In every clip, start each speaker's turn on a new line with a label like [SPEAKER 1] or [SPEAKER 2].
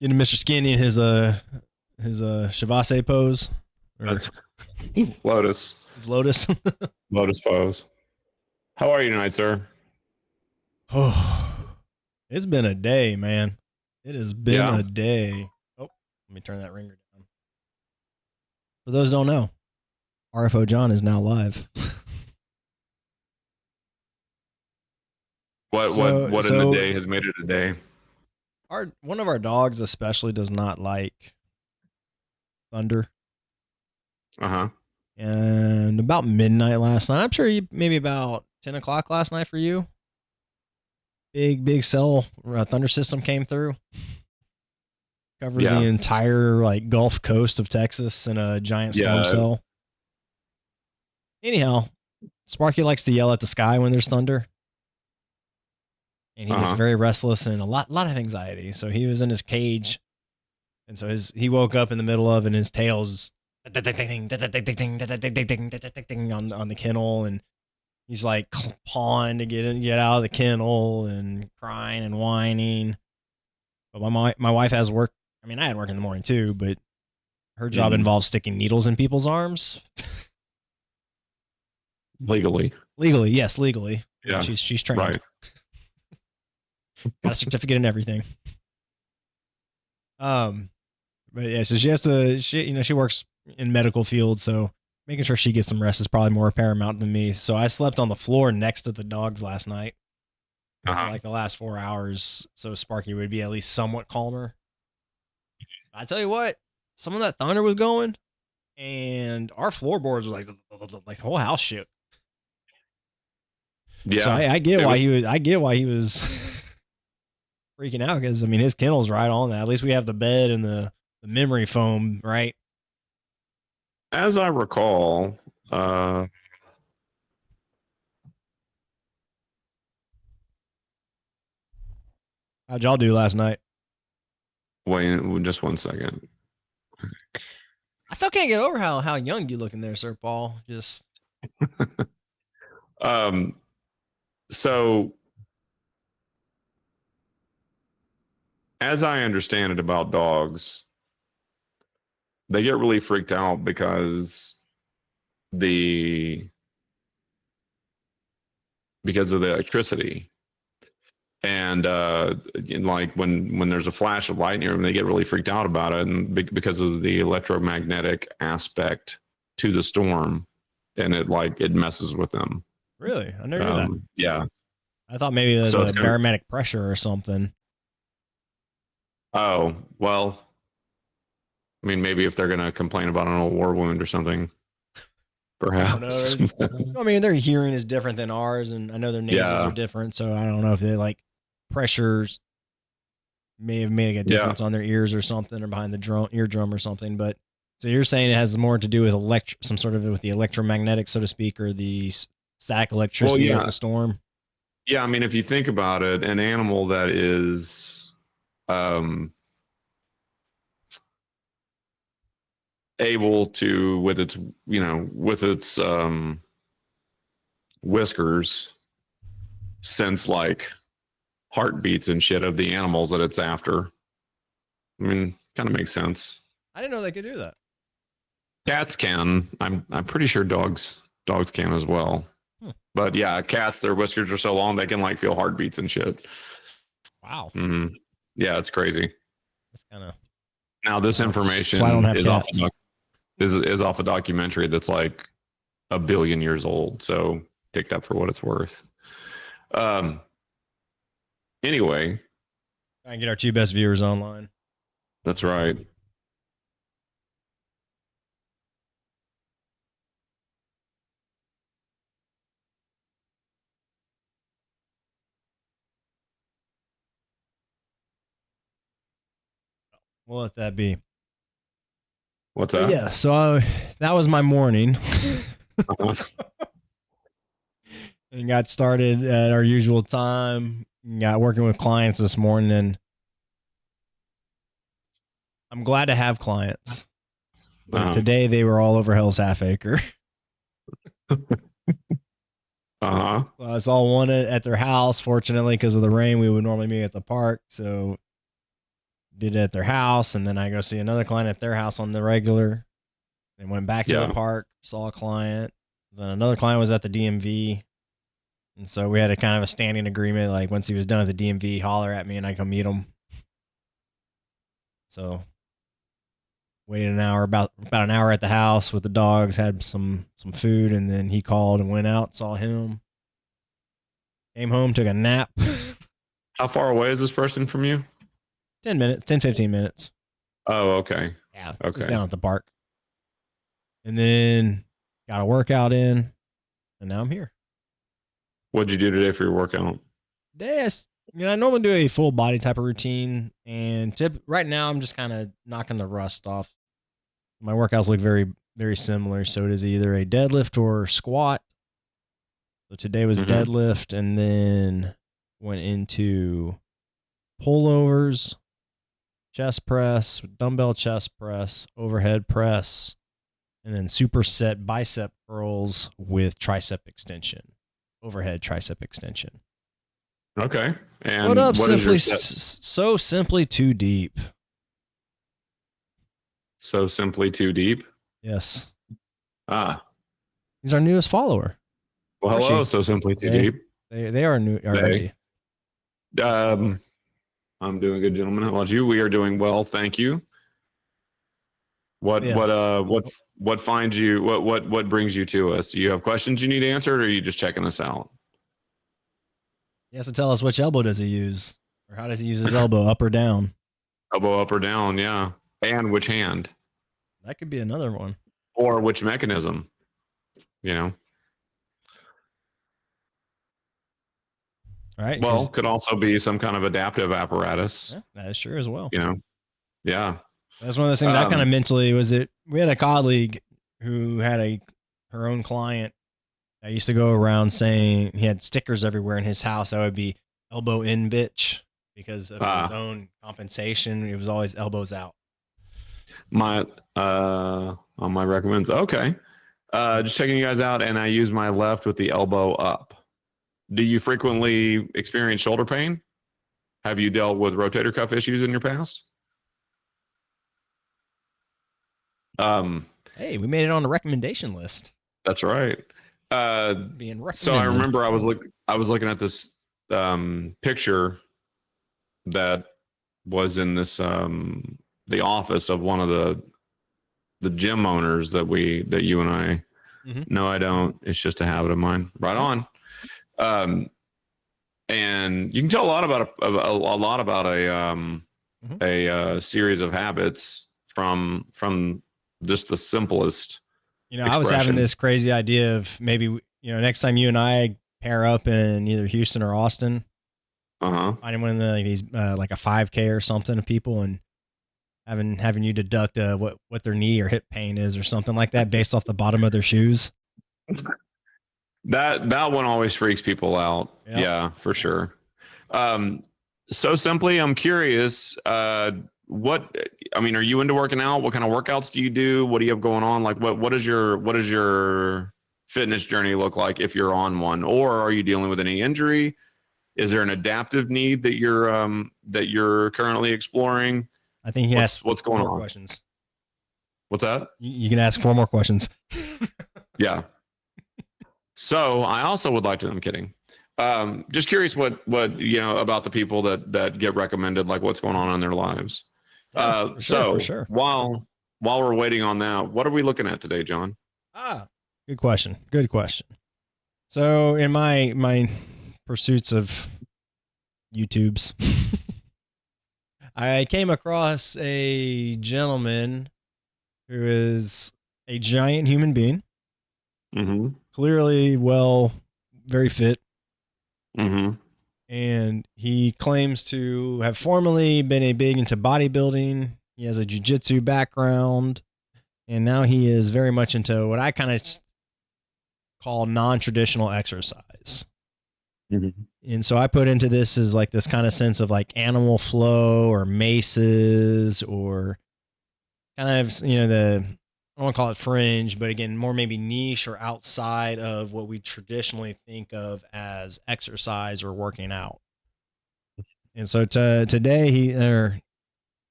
[SPEAKER 1] Getting Mr. Skinny in his Shavase pose.
[SPEAKER 2] That's Lotus.
[SPEAKER 1] His lotus.
[SPEAKER 2] Lotus pose. How are you tonight, sir?
[SPEAKER 1] Oh, it's been a day, man. It has been
[SPEAKER 2] Yeah.
[SPEAKER 1] a day. Oh, let me turn that ringer down. For those who don't know, RFO John is now live.
[SPEAKER 2] What in the day has made it a day?
[SPEAKER 1] One of our dogs especially does not like thunder.
[SPEAKER 2] Uh-huh.
[SPEAKER 1] And about midnight last night, I'm sure maybe about 10 o'clock last night for you. Big cell thunder system came through. Covered the entire like Gulf Coast of Texas in a giant storm cell. Anyhow, Sparky likes to yell at the sky when there's thunder. And he gets very restless and a lot of anxiety. So he was in his cage. And so he woke up in the middle of, and his tail's on the kennel, and he's like pawing to get out of the kennel and crying and whining. But my wife has work. I mean, I had work in the morning too, but her job involves sticking needles in people's arms.
[SPEAKER 2] Legally,
[SPEAKER 1] yes, legally. Yeah, she's trained.
[SPEAKER 2] Right.
[SPEAKER 1] Got a certificate and everything. But yeah, so she works in medical field, so making sure she gets some rest is probably more paramount than me. So I slept on the floor next to the dogs last night. For like the last 4 hours, so Sparky would be at least somewhat calmer. I tell you what, some of that thunder was going, and our floorboards were like the whole house shook.
[SPEAKER 2] Yeah,
[SPEAKER 1] so I get why he was freaking out, because I mean his kennel's right on that. At least we have the bed and the memory foam, right?
[SPEAKER 2] As I recall, how'd
[SPEAKER 1] y'all do last night?
[SPEAKER 2] Wait, just 1 second.
[SPEAKER 1] I still can't get over how young you look in there, Sir Paul. Just
[SPEAKER 2] so as I understand it about dogs, they get really freaked out because of the electricity. And like when there's a flash of light near them, they get really freaked out about it, and because of the electromagnetic aspect to the storm, and it messes with them.
[SPEAKER 1] Really, I never knew that.
[SPEAKER 2] Yeah,
[SPEAKER 1] I thought maybe the barometric pressure or something.
[SPEAKER 2] Oh well, I mean, maybe if they're gonna complain about an old war wound or something, perhaps.
[SPEAKER 1] I don't know. I mean, their hearing is different than ours, and I know their nasals are different, so I don't know if they like pressures may have made a difference on their ears or something, or behind the eardrum or something. But so you're saying it has more to do with some sort of with the electromagnetic, so to speak, or the static electricity with the storm.
[SPEAKER 2] Yeah, I mean, if you think about it, an animal that is able to, with its whiskers, sense like heartbeats and shit of the animals that it's after. I mean, kind of makes sense.
[SPEAKER 1] I didn't know they could do that.
[SPEAKER 2] Cats can. I'm pretty sure dogs can as well. But yeah, cats, their whiskers are so long they can like feel heartbeats and shit.
[SPEAKER 1] Wow.
[SPEAKER 2] Mm-hmm. Yeah, it's crazy.
[SPEAKER 1] That's kind of.
[SPEAKER 2] Now this information is off a documentary that's like 1 billion years old. So take that for what it's worth. Anyway,
[SPEAKER 1] try and get our 2 best viewers online.
[SPEAKER 2] That's right.
[SPEAKER 1] We'll let that be.
[SPEAKER 2] What's that?
[SPEAKER 1] Yeah, so that was my morning. And got started at our usual time. Got working with clients this morning, and I'm glad to have clients. But today they were all over Hell's Half Acre. I saw one at their house. Fortunately, because of the rain, we would normally meet at the park. So did it at their house, and then I go see another client at their house on the regular. Then went back to the park, saw a client. Then another client was at the DMV. And so we had a kind of a standing agreement, like once he was done at the DMV, holler at me and I come meet him. So waited an hour, about an hour at the house with the dogs, had some food, and then he called and went out, saw him. Came home, took a nap.
[SPEAKER 2] How far away is this person from you?
[SPEAKER 1] 10 minutes, 10, 15 minutes.
[SPEAKER 2] Oh, okay.
[SPEAKER 1] Yeah.
[SPEAKER 2] Okay.
[SPEAKER 1] Just down at the park. And then got a workout in, and now I'm here.
[SPEAKER 2] What'd you do today for your workout?
[SPEAKER 1] I normally do a full body type of routine, and right now I'm just kind of knocking the rust off. My workouts look very, very similar. So it is either a deadlift or squat. So today was deadlift, and then went into pullovers, chest press, dumbbell chest press, overhead press, and then superset bicep curls with tricep extension, overhead tricep extension.
[SPEAKER 2] Okay. And
[SPEAKER 1] what up, so simply too deep.
[SPEAKER 2] So simply too deep?
[SPEAKER 1] Yes.
[SPEAKER 2] He's
[SPEAKER 1] our newest follower.
[SPEAKER 2] Well, hello, so simply too deep.
[SPEAKER 1] They are new already.
[SPEAKER 2] I'm doing good, gentlemen. How about you? We are doing well, thank you. What finds you? What brings you to us? Do you have questions you need answered, or are you just checking us out?
[SPEAKER 1] He has to tell us which elbow does he use, or how does he use his elbow, up or down?
[SPEAKER 2] Elbow up or down, yeah. And which hand?
[SPEAKER 1] That could be another one.
[SPEAKER 2] Or which mechanism?
[SPEAKER 1] Right.
[SPEAKER 2] Well, could also be some kind of adaptive apparatus.
[SPEAKER 1] Yeah, that is sure as well.
[SPEAKER 2] Yeah.
[SPEAKER 1] That's one of those things I kind of mentally we had a colleague who had her own client. I used to go around saying he had stickers everywhere in his house. That would be elbow in bitch, because of his own compensation. It was always elbows out.
[SPEAKER 2] On my recommends. Okay. Just checking you guys out, and I use my left with the elbow up. Do you frequently experience shoulder pain? Have you dealt with rotator cuff issues in your past?
[SPEAKER 1] Hey, we made it on the recommendation list.
[SPEAKER 2] That's right.
[SPEAKER 1] Being recommended.
[SPEAKER 2] So I remember I was looking at this picture that was in this the office of one of the gym owners that you and I. No, I don't. It's just a habit of mine. Right on. And you can tell a lot about a series of habits from just the simplest.
[SPEAKER 1] I was having this crazy idea of maybe next time you and I pair up in either Houston or Austin, finding one of these like a 5K or something of people, and having you deduct what their knee or hip pain is or something like that based off the bottom of their shoes.
[SPEAKER 2] That one always freaks people out. Yep. Yeah, for sure. So simply, I'm curious, are you into working out? What kind of workouts do you do? What do you have going on? Like what does your fitness journey look like if you're on one? Or are you dealing with any injury? Is there an adaptive need that you're currently exploring?
[SPEAKER 1] I think he asked
[SPEAKER 2] what's going on.
[SPEAKER 1] Questions.
[SPEAKER 2] What's that?
[SPEAKER 1] You can ask 4 more questions.
[SPEAKER 2] Yeah. So I also would like to, I'm kidding. Just curious what about the people that get recommended, like what's going on in their lives. For sure. While we're waiting on that, what are we looking at today, John?
[SPEAKER 1] Good question. So in my pursuits of YouTubes, I came across a gentleman who is a giant human being. Clearly, very fit. And he claims to have formerly been big into bodybuilding. He has a jiu-jitsu background, and now he is very much into what I kind of call non-traditional exercise. And so I put into this as like this kind of sense of like animal flow or maces, or kind of, I don't want to call it fringe, but again, more maybe niche or outside of what we traditionally think of as exercise or working out. And so today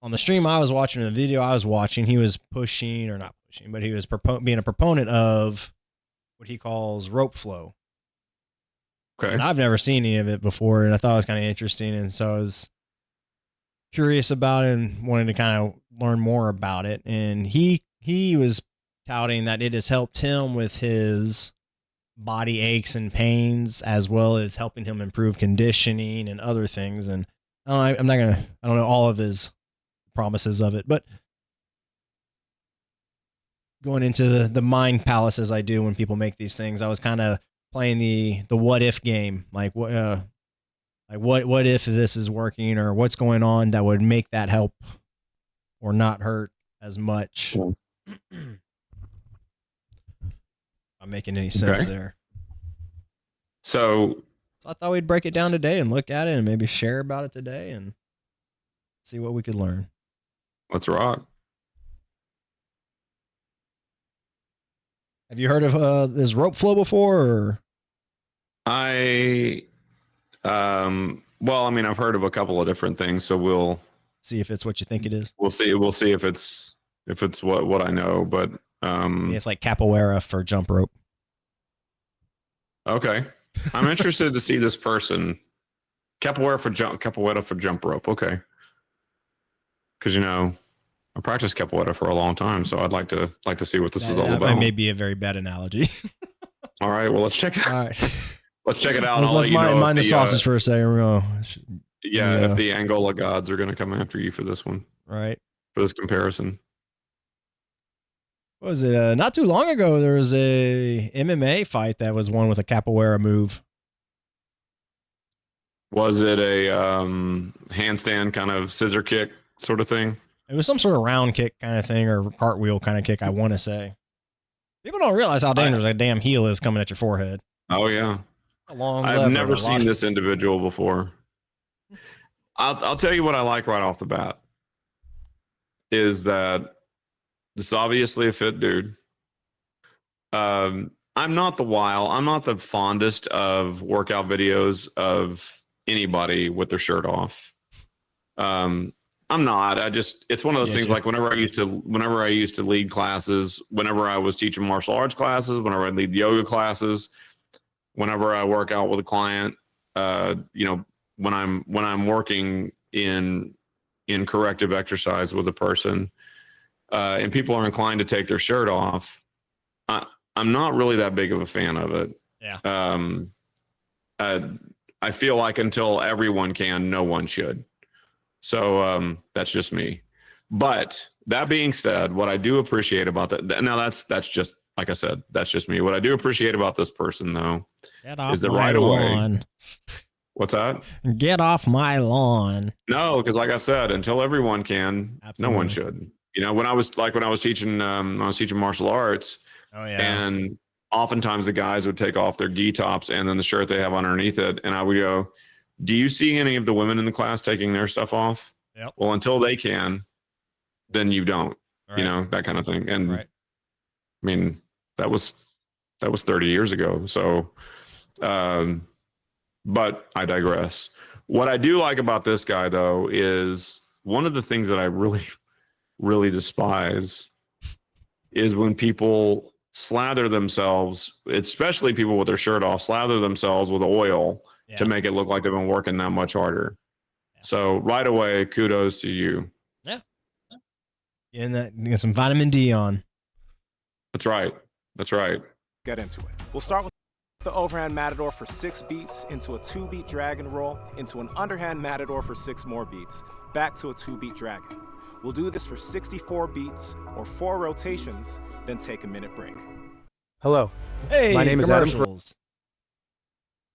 [SPEAKER 1] on the stream I was watching, the video I was watching, he was pushing, or not pushing, but he was being a proponent of what he calls rope flow.
[SPEAKER 2] Okay.
[SPEAKER 1] And I've never seen any of it before, and I thought it was kind of interesting, and so I was curious about it and wanted to kind of learn more about it. And he was touting that it has helped him with his body aches and pains, as well as helping him improve conditioning and other things. And I don't know all of his promises of it, but going into the mind palace as I do when people make these things, I was kind of playing the what if game, like what if this is working, or what's going on that would make that help or not hurt as much. Not making any sense there.
[SPEAKER 2] So
[SPEAKER 1] I thought we'd break it down today and look at it and maybe share about it today and see what we could learn.
[SPEAKER 2] Let's rock.
[SPEAKER 1] Have you heard of this rope flow before? Or?
[SPEAKER 2] Well, I mean, I've heard of a couple of different things, so we'll
[SPEAKER 1] see if it's what you think it is.
[SPEAKER 2] We'll see if it's what I know, but
[SPEAKER 1] it's like capoeira for jump rope.
[SPEAKER 2] Okay. I'm interested to see this person. Capoeira for jump rope. Okay. Because I practiced capoeira for a long time, so I'd like to see what this is all about.
[SPEAKER 1] That may be a very bad analogy.
[SPEAKER 2] All right, well, let's check it out. All right. Let's check it out.
[SPEAKER 1] Let's mind the sausage for a second.
[SPEAKER 2] If the Angola gods are going to come after you for this one.
[SPEAKER 1] Right.
[SPEAKER 2] For this comparison.
[SPEAKER 1] What was it? Not too long ago, there was a MMA fight that was won with a capoeira move.
[SPEAKER 2] Was it a handstand kind of scissor kick sort of thing?
[SPEAKER 1] It was some sort of round kick kind of thing, or cartwheel kind of kick, I want to say. People don't realize how dangerous a damn heel is coming at your forehead.
[SPEAKER 2] Oh, yeah.
[SPEAKER 1] I've
[SPEAKER 2] never seen this individual before. I'll tell you what I like right off the bat is that this is obviously a fit dude. I'm not the fondest of workout videos of anybody with their shirt off. I'm not. It's one of those things. Like whenever I used to lead classes, whenever I was teaching martial arts classes, whenever I lead yoga classes, whenever I work out with a client, when I'm working in corrective exercise with a person, and people are inclined to take their shirt off, I'm not really that big of a fan of it.
[SPEAKER 1] Yeah.
[SPEAKER 2] I feel like until everyone can, no one should. So that's just me. But that being said, what I do appreciate about that, now that's just, like I said, that's just me. What I do appreciate about this person, though, is that right away. What's that?
[SPEAKER 1] Get off my lawn.
[SPEAKER 2] No, because like I said, until everyone can, no one should. When I was teaching martial arts, and oftentimes the guys would take off their gi tops and then the shirt they have underneath it, and I would go, do you see any of the women in the class taking their stuff off?
[SPEAKER 1] Yep.
[SPEAKER 2] Well, until they can, then you don't. Right. That kind of thing. And I mean, that was 30 years ago. So, but I digress. What I do like about this guy, though, is one of the things that I really, really despise is when people slather themselves, especially people with their shirt off, slather themselves with oil to make it look like they've been working that much harder. Yeah. So right away, kudos to you.
[SPEAKER 1] Yeah. Get some vitamin D on.
[SPEAKER 2] That's right.
[SPEAKER 3] Get into it. We'll start with the overhand matador for 6 beats, into a 2-beat dragon roll, into an underhand matador for 6 more beats, back to a 2-beat dragon. We'll do this for 64 beats or 4 rotations, then take a minute break.
[SPEAKER 4] Hello.
[SPEAKER 1] Hey,
[SPEAKER 4] my name is Adam.
[SPEAKER 1] So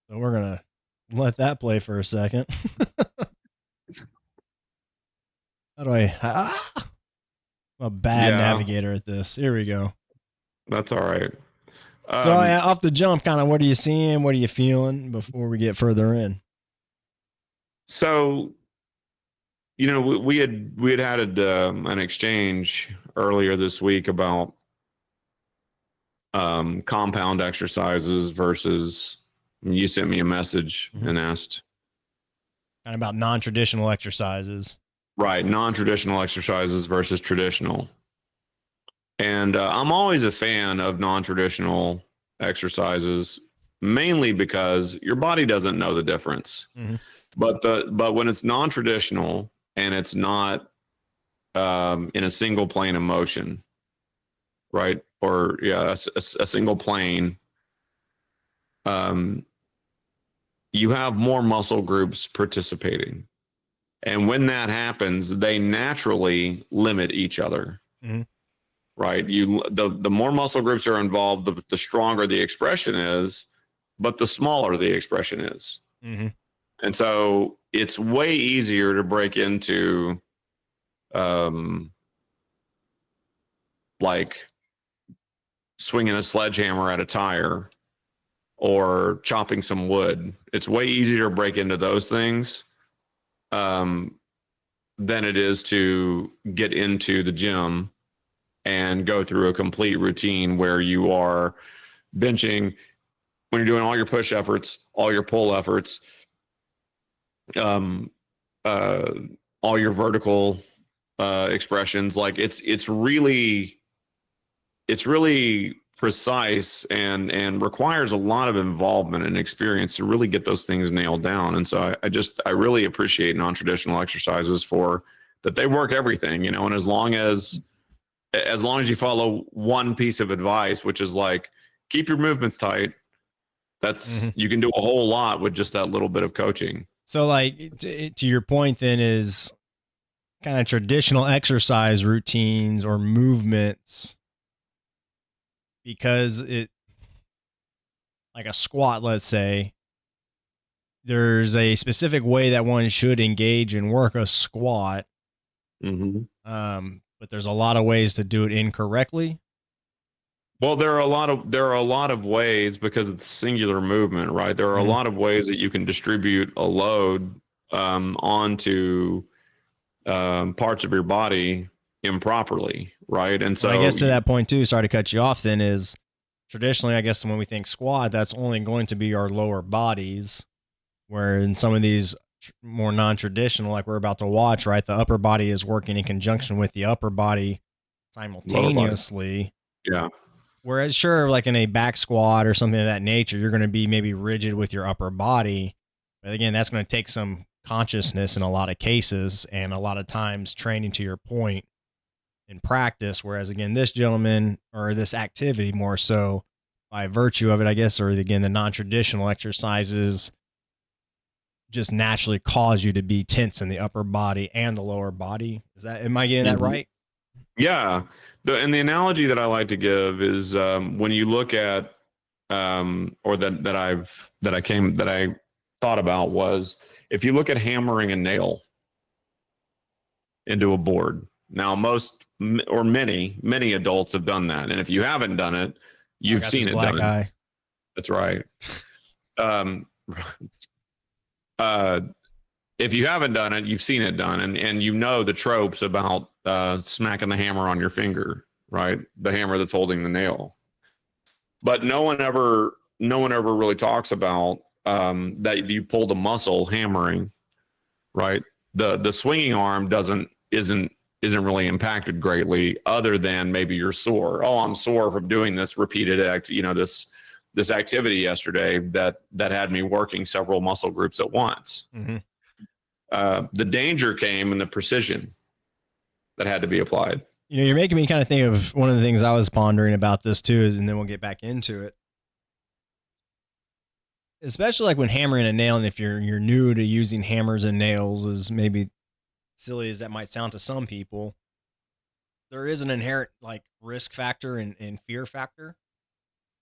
[SPEAKER 1] we're going to let that play for a second. How do I... I'm a bad navigator at this. Here we go.
[SPEAKER 2] That's all right.
[SPEAKER 1] So off the jump, kind of what are you seeing? What are you feeling before we get further in?
[SPEAKER 2] So, we had an exchange earlier this week about compound exercises versus, you sent me a message and asked
[SPEAKER 1] kind of about non-traditional exercises.
[SPEAKER 2] Right. Non-traditional exercises versus traditional. And I'm always a fan of non-traditional exercises, mainly because your body doesn't know the difference.
[SPEAKER 1] Mm-hmm.
[SPEAKER 2] But when it's non-traditional and it's not in a single plane of motion, right? Or yeah, a single plane. You have more muscle groups participating. And when that happens, they naturally limit each other.
[SPEAKER 1] Mm-hmm.
[SPEAKER 2] Right? The more muscle groups are involved, the stronger the expression is, but the smaller the expression is.
[SPEAKER 1] Mm-hmm.
[SPEAKER 2] And so it's way easier to break into like swinging a sledgehammer at a tire or chopping some wood. It's way easier to break into those things than it is to get into the gym and go through a complete routine where you are benching, when you're doing all your push efforts, all your pull efforts, all your vertical expressions. Like it's really precise and requires a lot of involvement and experience to really get those things nailed down. And so I really appreciate non-traditional exercises for that. They work everything, you know, and as long as you follow one piece of advice, which is like, keep your movements tight. That's you can do a whole lot with just that little bit of coaching.
[SPEAKER 1] So like to your point then is kind of traditional exercise routines or movements, because it, like a squat, let's say, there's a specific way that one should engage and work a squat. But there's a lot of ways to do it incorrectly.
[SPEAKER 2] Well, there are a lot of ways, because it's singular movement, right? There are a lot of ways that you can distribute a load onto parts of your body improperly, right? And so
[SPEAKER 1] I guess to that point too, sorry to cut you off then, is traditionally, I guess when we think squat, that's only going to be our lower bodies, where in some of these more non-traditional, like we're about to watch, right, the upper body is working in conjunction with the upper body simultaneously.
[SPEAKER 2] Yeah.
[SPEAKER 1] Whereas sure, like in a back squat or something of that nature, you're going to be maybe rigid with your upper body. But again, that's going to take some consciousness in a lot of cases, and a lot of times training, to your point, in practice. Whereas again, this gentleman, or this activity more so by virtue of it, I guess, or again, the non-traditional exercises just naturally cause you to be tense in the upper body and the lower body. Am I getting that right?
[SPEAKER 2] Yeah. And the analogy that I like to give is when you look at, or that I thought about was, if you look at hammering a nail into a board. Now, most or many adults have done that, and if you haven't done it, you've seen it done.
[SPEAKER 1] Eye.
[SPEAKER 2] That's right. If you haven't done it, you've seen it done, and you know the tropes about smacking the hammer on your finger, right? The hammer that's holding the nail. But no one ever really talks about that you pull the muscle hammering, right? The swinging arm isn't really impacted greatly, other than maybe you're sore. Oh, I'm sore from doing this repeated this activity yesterday that had me working several muscle groups at once. The danger came in the precision that had to be applied.
[SPEAKER 1] You know, you're making me kind of think of one of the things I was pondering about this too, and then we'll get back into it. Especially like when hammering a nail, and if you're new to using hammers and nails, as maybe silly as that might sound to some people, there is an inherent like risk factor and fear factor.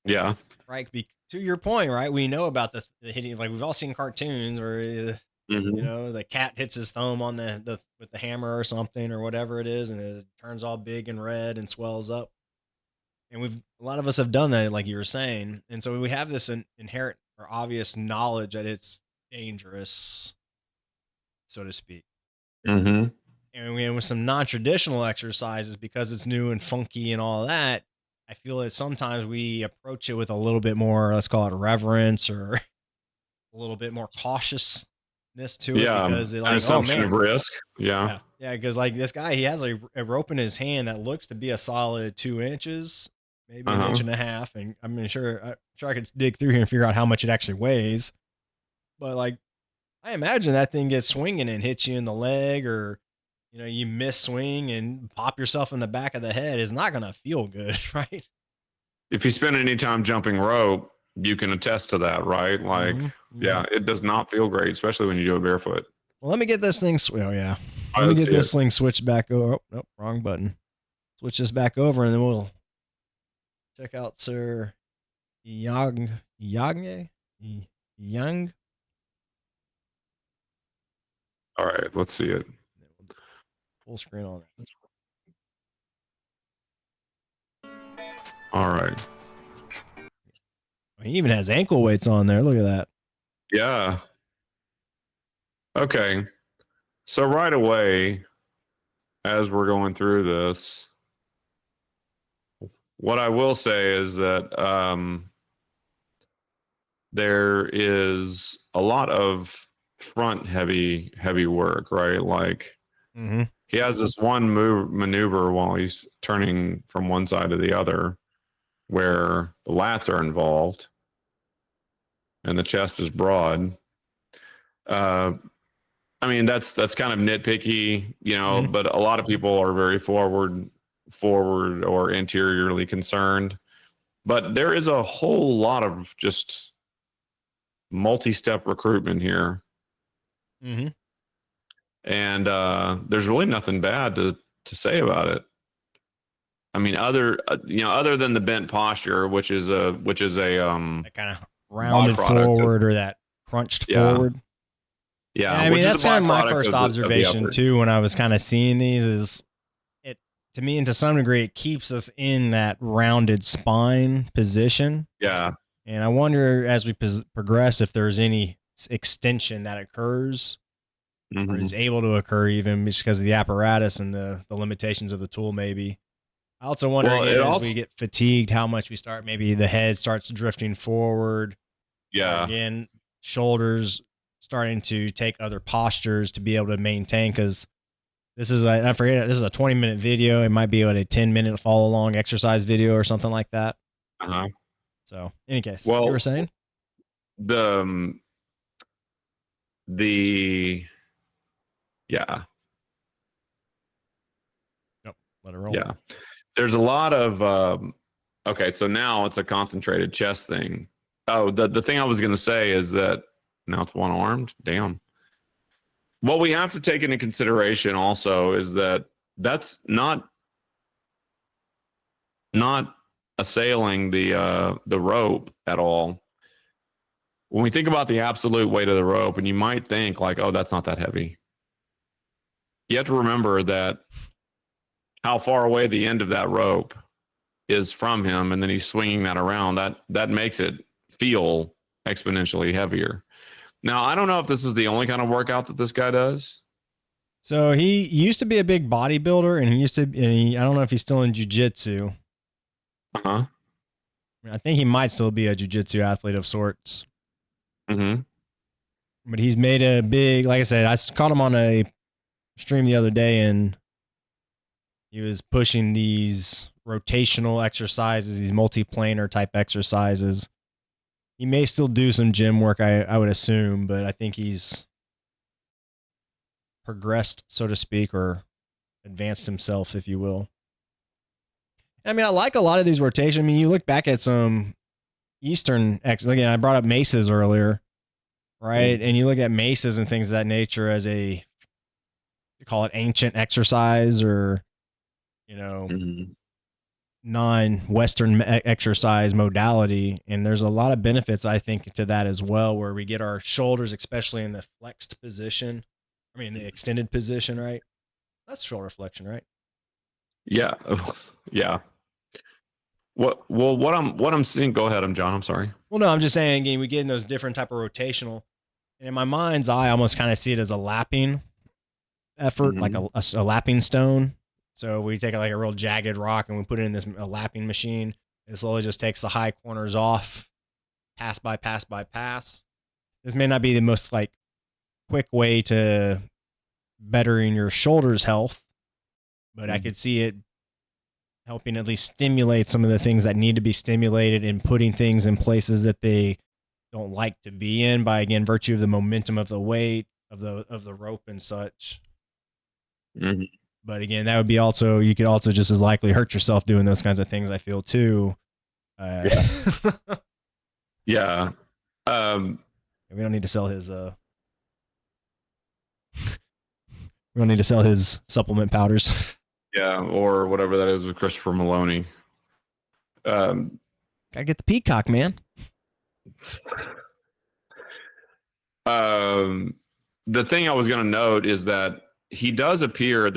[SPEAKER 2] Yeah.
[SPEAKER 1] Right. To your point, right? We know about the hitting, like we've all seen cartoons where, you know, the cat hits his thumb on with the hammer or something or whatever it is, and it turns all big and red and swells up. And a lot of us have done that, like you were saying. And so we have this inherent or obvious knowledge that it's dangerous, so to speak. And with some non-traditional exercises, because it's new and funky and all that, I feel that sometimes we approach it with a little bit more, let's call it reverence, or a little bit more cautiousness to it, because it, like,
[SPEAKER 2] an assumption
[SPEAKER 1] of
[SPEAKER 2] risk. Yeah.
[SPEAKER 1] Yeah, because like this guy, he has a rope in his hand that looks to be a solid 2 inches, maybe an inch and a half. And I'm sure I could dig through here and figure out how much it actually weighs. But like, I imagine that thing gets swinging and hits you in the leg, or you miss swing and pop yourself in the back of the head. Is not gonna feel good, right?
[SPEAKER 2] If you spend any time jumping rope, you can attest to that, right? Like, yeah, it does not feel great, especially when you do it barefoot.
[SPEAKER 1] Well, let me get this thing. Oh yeah,
[SPEAKER 2] All
[SPEAKER 1] let
[SPEAKER 2] right,
[SPEAKER 1] me
[SPEAKER 2] let's
[SPEAKER 1] get
[SPEAKER 2] see
[SPEAKER 1] this
[SPEAKER 2] it.
[SPEAKER 1] thing switched back over. Oh, nope, wrong button. Switch this back over, and then we'll check out Sir Young.
[SPEAKER 2] All right, let's see it.
[SPEAKER 1] Full screen on it.
[SPEAKER 2] All right.
[SPEAKER 1] He even has ankle weights on there. Look at that.
[SPEAKER 2] Yeah. Okay. So right away, as we're going through this, what I will say is that there is a lot of front heavy work, right? Like he has this one maneuver while he's turning from one side to the other where the lats are involved and the chest is broad. I mean, that's kind of nitpicky, but a lot of people are very forward or anteriorly concerned. But there is a whole lot of just multi-step recruitment here. And there's really nothing bad to say about it. I mean, other than the bent posture, which is a
[SPEAKER 1] that kind of rounded forward or that crunched forward.
[SPEAKER 2] Yeah,
[SPEAKER 1] I mean, that's kind of my first observation too when I was kind of seeing these. Is it to me, and to some degree, it keeps us in that rounded spine position.
[SPEAKER 2] Yeah,
[SPEAKER 1] and I wonder as we progress if there's any extension that occurs. Or is able to occur even just because of the apparatus and the limitations of the tool, maybe. I also wonder as we get fatigued, how much we start, maybe the head starts drifting forward.
[SPEAKER 2] Yeah.
[SPEAKER 1] Again, shoulders starting to take other postures to be able to maintain, because this is, I forget, this is a 20-minute video. It might be a 10-minute follow along exercise video or something like that. So, in any case, you were saying?
[SPEAKER 2] Yeah.
[SPEAKER 1] Nope. Let it roll.
[SPEAKER 2] Yeah. There's a lot of okay, so now it's a concentrated chest thing. Oh, the thing I was going to say is that now it's one-armed. Damn. What we have to take into consideration also is that that's not assailing the rope at all. When we think about the absolute weight of the rope, and you might think like, oh, that's not that heavy. You have to remember that how far away the end of that rope is from him, and then he's swinging that around. That makes it feel exponentially heavier. Now, I don't know if this is the only kind of workout that this guy does.
[SPEAKER 1] So he used to be a big bodybuilder, and I don't know if he's still in jiu-jitsu. I think he might still be a jiu-jitsu athlete of sorts. But he's made a big, like I said, I caught him on a stream the other day, and he was pushing these rotational exercises, these multi-planar type exercises. He may still do some gym work, I would assume, but I think he's progressed, so to speak, or advanced himself, if you will. I mean, I like a lot of these rotations. I mean, you look back at some Eastern, again, I brought up maces earlier, right? And you look at maces and things of that nature as they call it ancient exercise, or, non-Western exercise modality. And there's a lot of benefits, I think, to that as well, where we get our shoulders, especially in the flexed position. I mean, the extended position, right? That's shoulder flexion, right?
[SPEAKER 2] Yeah. Yeah. What I'm seeing, go ahead, John, I'm sorry.
[SPEAKER 1] Well, no, I'm just saying, again, we get in those different type of rotational, and in my mind's eye, I almost kind of see it as a lapping effort, like a lapping stone. So we take like a real jagged rock and we put it in a lapping machine. It slowly just takes the high corners off, pass by pass by pass. This may not be the most quick way to bettering your shoulders health, but I could see it helping at least stimulate some of the things that need to be stimulated and putting things in places that they don't like to be in by, again, virtue of the momentum of the weight of the rope and such.
[SPEAKER 2] Mm-hmm.
[SPEAKER 1] But again, that would be also, you could also just as likely hurt yourself doing those kinds of things, I feel, too.
[SPEAKER 2] Yeah.
[SPEAKER 1] We don't need to sell his we don't need to sell his supplement powders.
[SPEAKER 2] Yeah, or whatever that is with Christopher Maloney.
[SPEAKER 1] Gotta get the peacock, man.
[SPEAKER 2] The thing I was going to note is that there does appear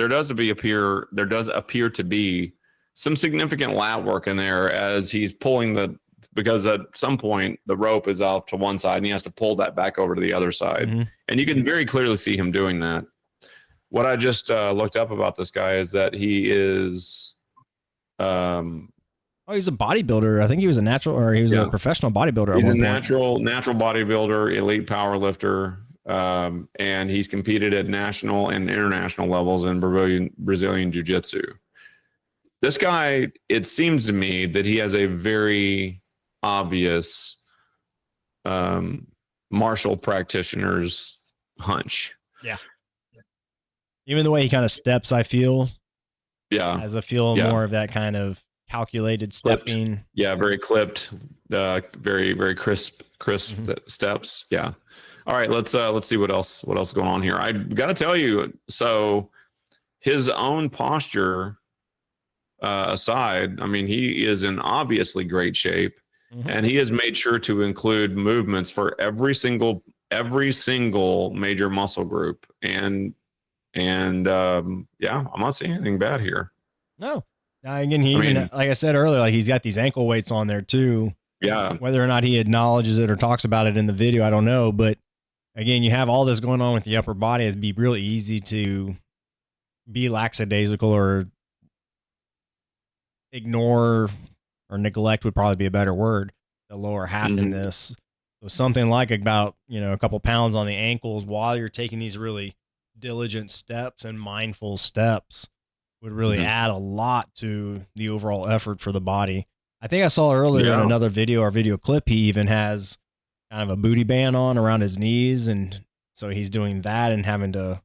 [SPEAKER 2] to be some significant lat work in there as he's pulling because at some point the rope is off to one side and he has to pull that back over to the other side. Mm-hmm. And you can very clearly see him doing that. What I just looked up about this guy is that he is
[SPEAKER 1] he's a bodybuilder. I think he was a professional bodybuilder.
[SPEAKER 2] He's a natural bodybuilder, elite power lifter, and he's competed at national and international levels in Brazilian Jiu-Jitsu. This guy, it seems to me that he has a very obvious martial practitioner's hunch.
[SPEAKER 1] Yeah. Even the way he kind of steps, I feel.
[SPEAKER 2] Yeah.
[SPEAKER 1] Has a feel more of that kind of calculated stepping.
[SPEAKER 2] Clipped. Yeah, very clipped, very, very crisp steps. Yeah. All right, let's see what else is going on here. I got to tell you, so his own posture aside, I mean, he is in obviously great shape, and he has made sure to include movements for every single major muscle group, and I'm not seeing anything bad here.
[SPEAKER 1] No. Now, again, like I said earlier, like he's got these ankle weights on there too.
[SPEAKER 2] Yeah.
[SPEAKER 1] Whether or not he acknowledges it or talks about it in the video, I don't know. But again, you have all this going on with the upper body. It'd be really easy to be lackadaisical or ignore or neglect would probably be a better word, the lower half in this. So something like about, a couple pounds on the ankles while you're taking these really diligent steps and mindful steps would really add a lot to the overall effort for the body. I think I saw earlier in another video or video clip, he even has kind of a booty band on around his knees. And so he's doing that and having to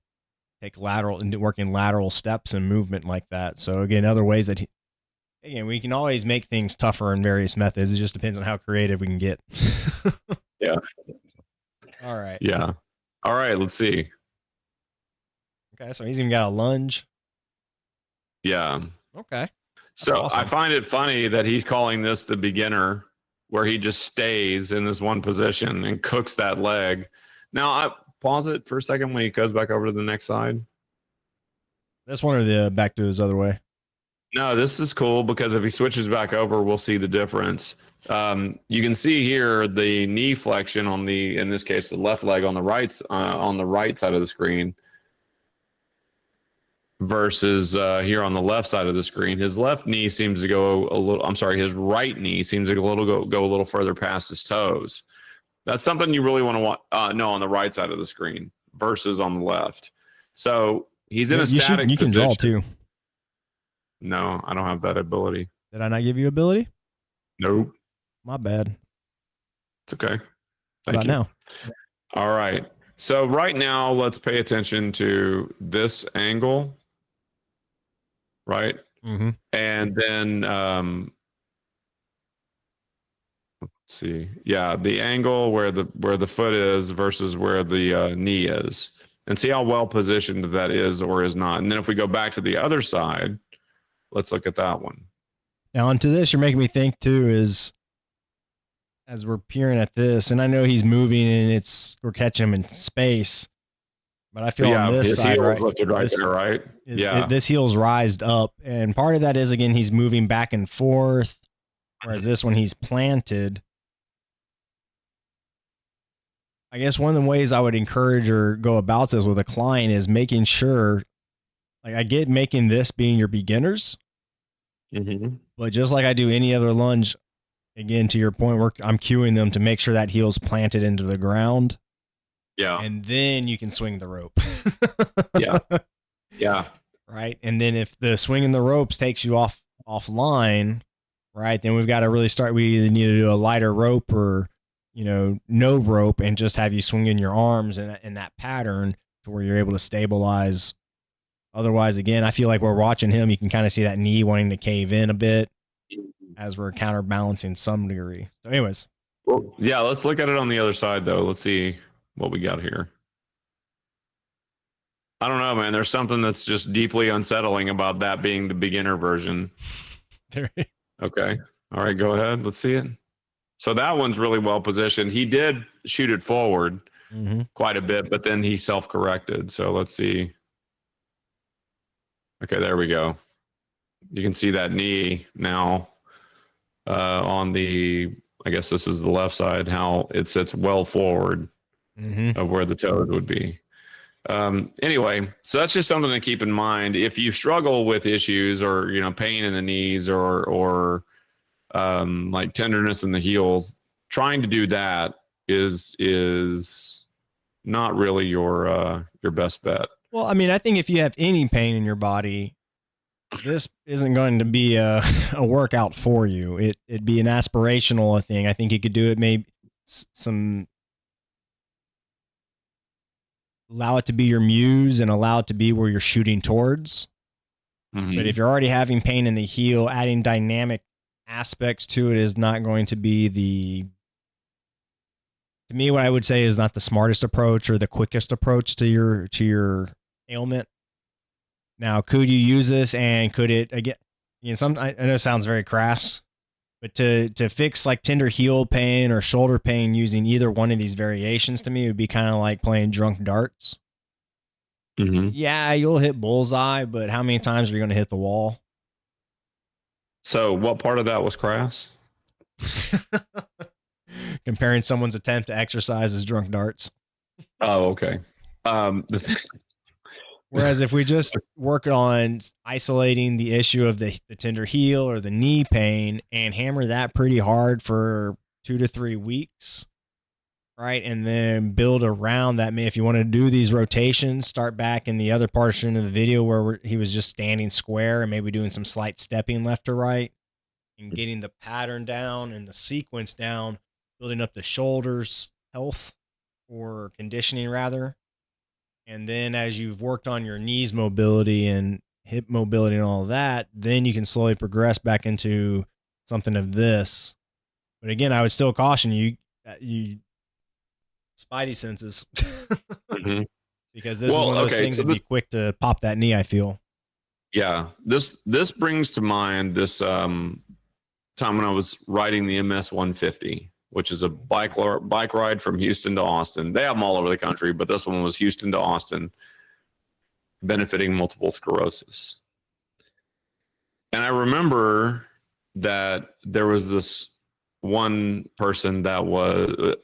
[SPEAKER 1] take working lateral steps and movement like that. So again, other ways that we can always make things tougher in various methods. It just depends on how creative we can get.
[SPEAKER 2] Yeah.
[SPEAKER 1] All right.
[SPEAKER 2] Yeah. All right. Let's see.
[SPEAKER 1] Okay. So he's even got a lunge.
[SPEAKER 2] Yeah.
[SPEAKER 1] Okay.
[SPEAKER 2] So
[SPEAKER 1] awesome.
[SPEAKER 2] I find it funny that he's calling this the beginner, where he just stays in this one position and cooks that leg. Now I pause it for a second when he goes back over to the next side.
[SPEAKER 1] This one or back to his other way?
[SPEAKER 2] No, this is cool because if he switches back over, we'll see the difference. You can see here the knee flexion in this case, the left leg on the right side of the screen versus here on the left side of the screen. His left knee seems to go his right knee seems to go a little further past his toes. That's something you really want to know on the right side of the screen versus on the left. So he's in a static position.
[SPEAKER 1] You can draw too.
[SPEAKER 2] No, I don't have that ability.
[SPEAKER 1] Did I not give you ability?
[SPEAKER 2] Nope.
[SPEAKER 1] My bad.
[SPEAKER 2] It's okay.
[SPEAKER 1] Thank you. Now.
[SPEAKER 2] All right. So right now, let's pay attention to this angle. Right.
[SPEAKER 1] Mm-hmm.
[SPEAKER 2] And then let's see. Yeah, the angle where the foot is versus where the knee is, and see how well positioned that is or is not. And then if we go back to the other side, let's look at that one.
[SPEAKER 1] Now, onto this, you're making me think too, is as we're peering at this, and I know he's moving and we're catching him in space, but I feel on this side,
[SPEAKER 2] right, lifted right there, right?
[SPEAKER 1] This heel's rised up, and part of that is, again, he's moving back and forth, whereas this one he's planted. I guess one of the ways I would encourage or go about this with a client is making sure, like I get making this being your beginners, but just like I do any other lunge, again, to your point, I'm cueing them to make sure that heel's planted into the ground.
[SPEAKER 2] Yeah.
[SPEAKER 1] And then you can swing the rope.
[SPEAKER 2] Yeah. Yeah.
[SPEAKER 1] Right. And then if the swinging the ropes takes you offline, right, then we've got to really start. We either need to do a lighter rope or, no rope and just have you swinging your arms in that pattern to where you're able to stabilize. Otherwise, again, I feel like we're watching him. You can kind of see that knee wanting to cave in a bit as we're counterbalancing some degree. So anyways.
[SPEAKER 2] Well, yeah, let's look at it on the other side, though. Let's see what we got here. I don't know, man. There's something that's just deeply unsettling about that being the beginner version. Okay. All right, go ahead. Let's see it. So that one's really well positioned. He did shoot it forward quite a bit, but then he self-corrected. So let's see. Okay, there we go. You can see that knee now on the, I guess this is the left side, how it sits well forward of where the toes would be. Anyway, so that's just something to keep in mind. If you struggle with issues or, pain in the knees or like tenderness in the heels, trying to do that is not really your best bet.
[SPEAKER 1] Well, I mean, I think if you have any pain in your body, this isn't going to be a workout for you. It'd be an aspirational thing. I think you could do it maybe allow it to be your muse and allow it to be where you're shooting towards. But if you're already having pain in the heel, adding dynamic aspects to it is not going to be to me, what I would say is not the smartest approach or the quickest approach to your ailment. Now, could you use this and could it again? I know it sounds very crass, but to fix like tender heel pain or shoulder pain using either one of these variations to me would be kind of like playing drunk darts. Yeah, you'll hit bullseye, but how many times are you going to hit the wall?
[SPEAKER 2] So what part of that was crass?
[SPEAKER 1] Comparing someone's attempt to exercise as drunk darts.
[SPEAKER 2] Oh, okay.
[SPEAKER 1] Whereas if we just work on isolating the issue of the tender heel or the knee pain and hammer that pretty hard for 2 to 3 weeks, right? And then build around that. If you want to do these rotations, start back in the other portion of the video where he was just standing square and maybe doing some slight stepping left to right and getting the pattern down and the sequence down, building up the shoulders health or conditioning rather. And then as you've worked on your knees mobility and hip mobility and all of that, then you can slowly progress back into something of this. But again, I would still caution you spidey senses because this is one of those things that'd be quick to pop that knee, I feel.
[SPEAKER 2] Yeah. This brings to mind this time when I was riding the MS 150. Which is a bike ride from Houston to Austin. They have them all over the country, but this one was Houston to Austin, benefiting multiple sclerosis. And I remember that there was this one person that was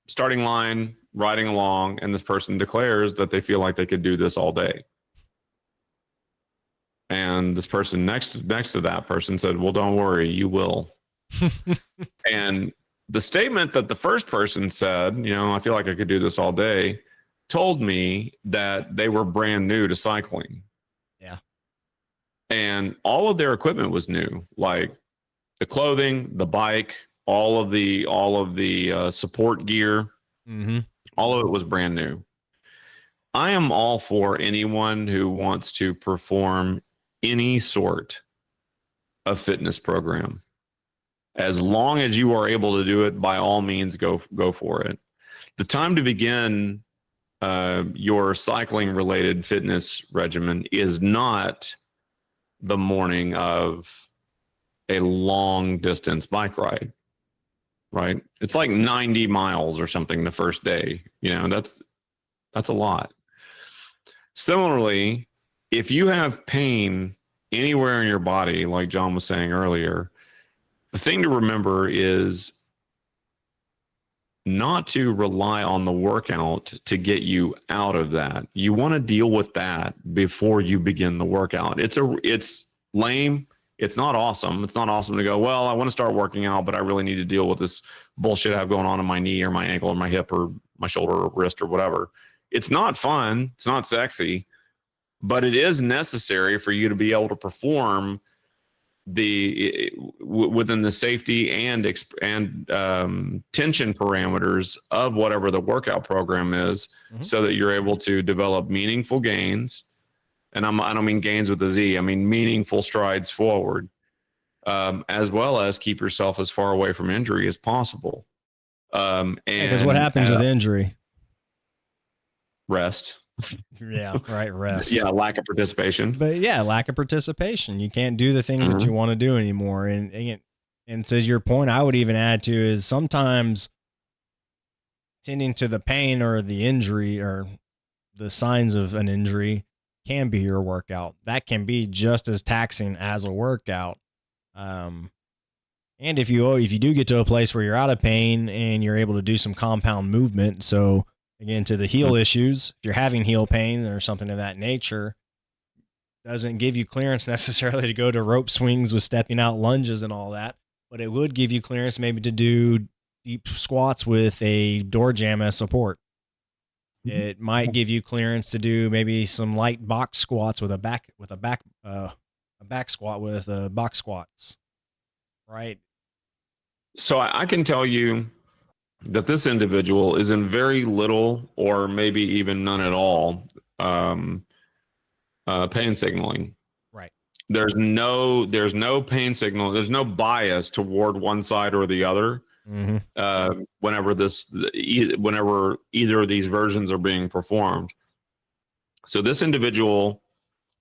[SPEAKER 2] starting line, riding along, and this person declares that they feel like they could do this all day. And this person next to that person said, "Well, don't worry, you will." And the statement that the first person said, I feel like I could do this all day, told me that they were brand new to cycling.
[SPEAKER 1] Yeah.
[SPEAKER 2] And all of their equipment was new, like the clothing, the bike, all of the support gear. All of it was brand new. I am all for anyone who wants to perform any sort of fitness program. As long as you are able to do it, by all means, go for it. The time to begin your cycling-related fitness regimen is not the morning of a long-distance bike ride, right? It's like 90 miles or something the first day. That's a lot. Similarly, if you have pain anywhere in your body, like John was saying earlier, the thing to remember is not to rely on the workout to get you out of that. You want to deal with that before you begin the workout. It's lame. It's not awesome. It's not awesome to go, well, I want to start working out, but I really need to deal with this bullshit I have going on in my knee or my ankle or my hip or my shoulder or wrist or whatever. It's not fun. It's not sexy, but it is necessary for you to be able to perform within the safety and tension parameters of whatever the workout program is, so that you're able to develop meaningful gains. And I don't mean gains with a Z. I mean meaningful strides forward, as well as keep yourself as far away from injury as possible.
[SPEAKER 1] Because what happens with injury?
[SPEAKER 2] Rest.
[SPEAKER 1] Yeah, right. Rest.
[SPEAKER 2] Yeah, lack of participation.
[SPEAKER 1] But yeah, lack of participation. You can't do the things that you want to do anymore. And to your point, I would even add to is sometimes tending to the pain or the injury or the signs of an injury can be your workout. That can be just as taxing as a workout. And if you do get to a place where you're out of pain and you're able to do some compound movement, so again, to the heel issues, if you're having heel pain or something of that nature, doesn't give you clearance necessarily to go to rope swings with stepping out lunges and all that, but it would give you clearance maybe to do deep squats with a door jamb as support. It might give you clearance to do maybe some light box squats with a back squat with box squats, right?
[SPEAKER 2] So I can tell you that this individual is in very little or maybe even none at all pain signaling.
[SPEAKER 1] Right.
[SPEAKER 2] There's no pain signal. There's no bias toward one side or the other. Whenever either of these versions are being performed. So this individual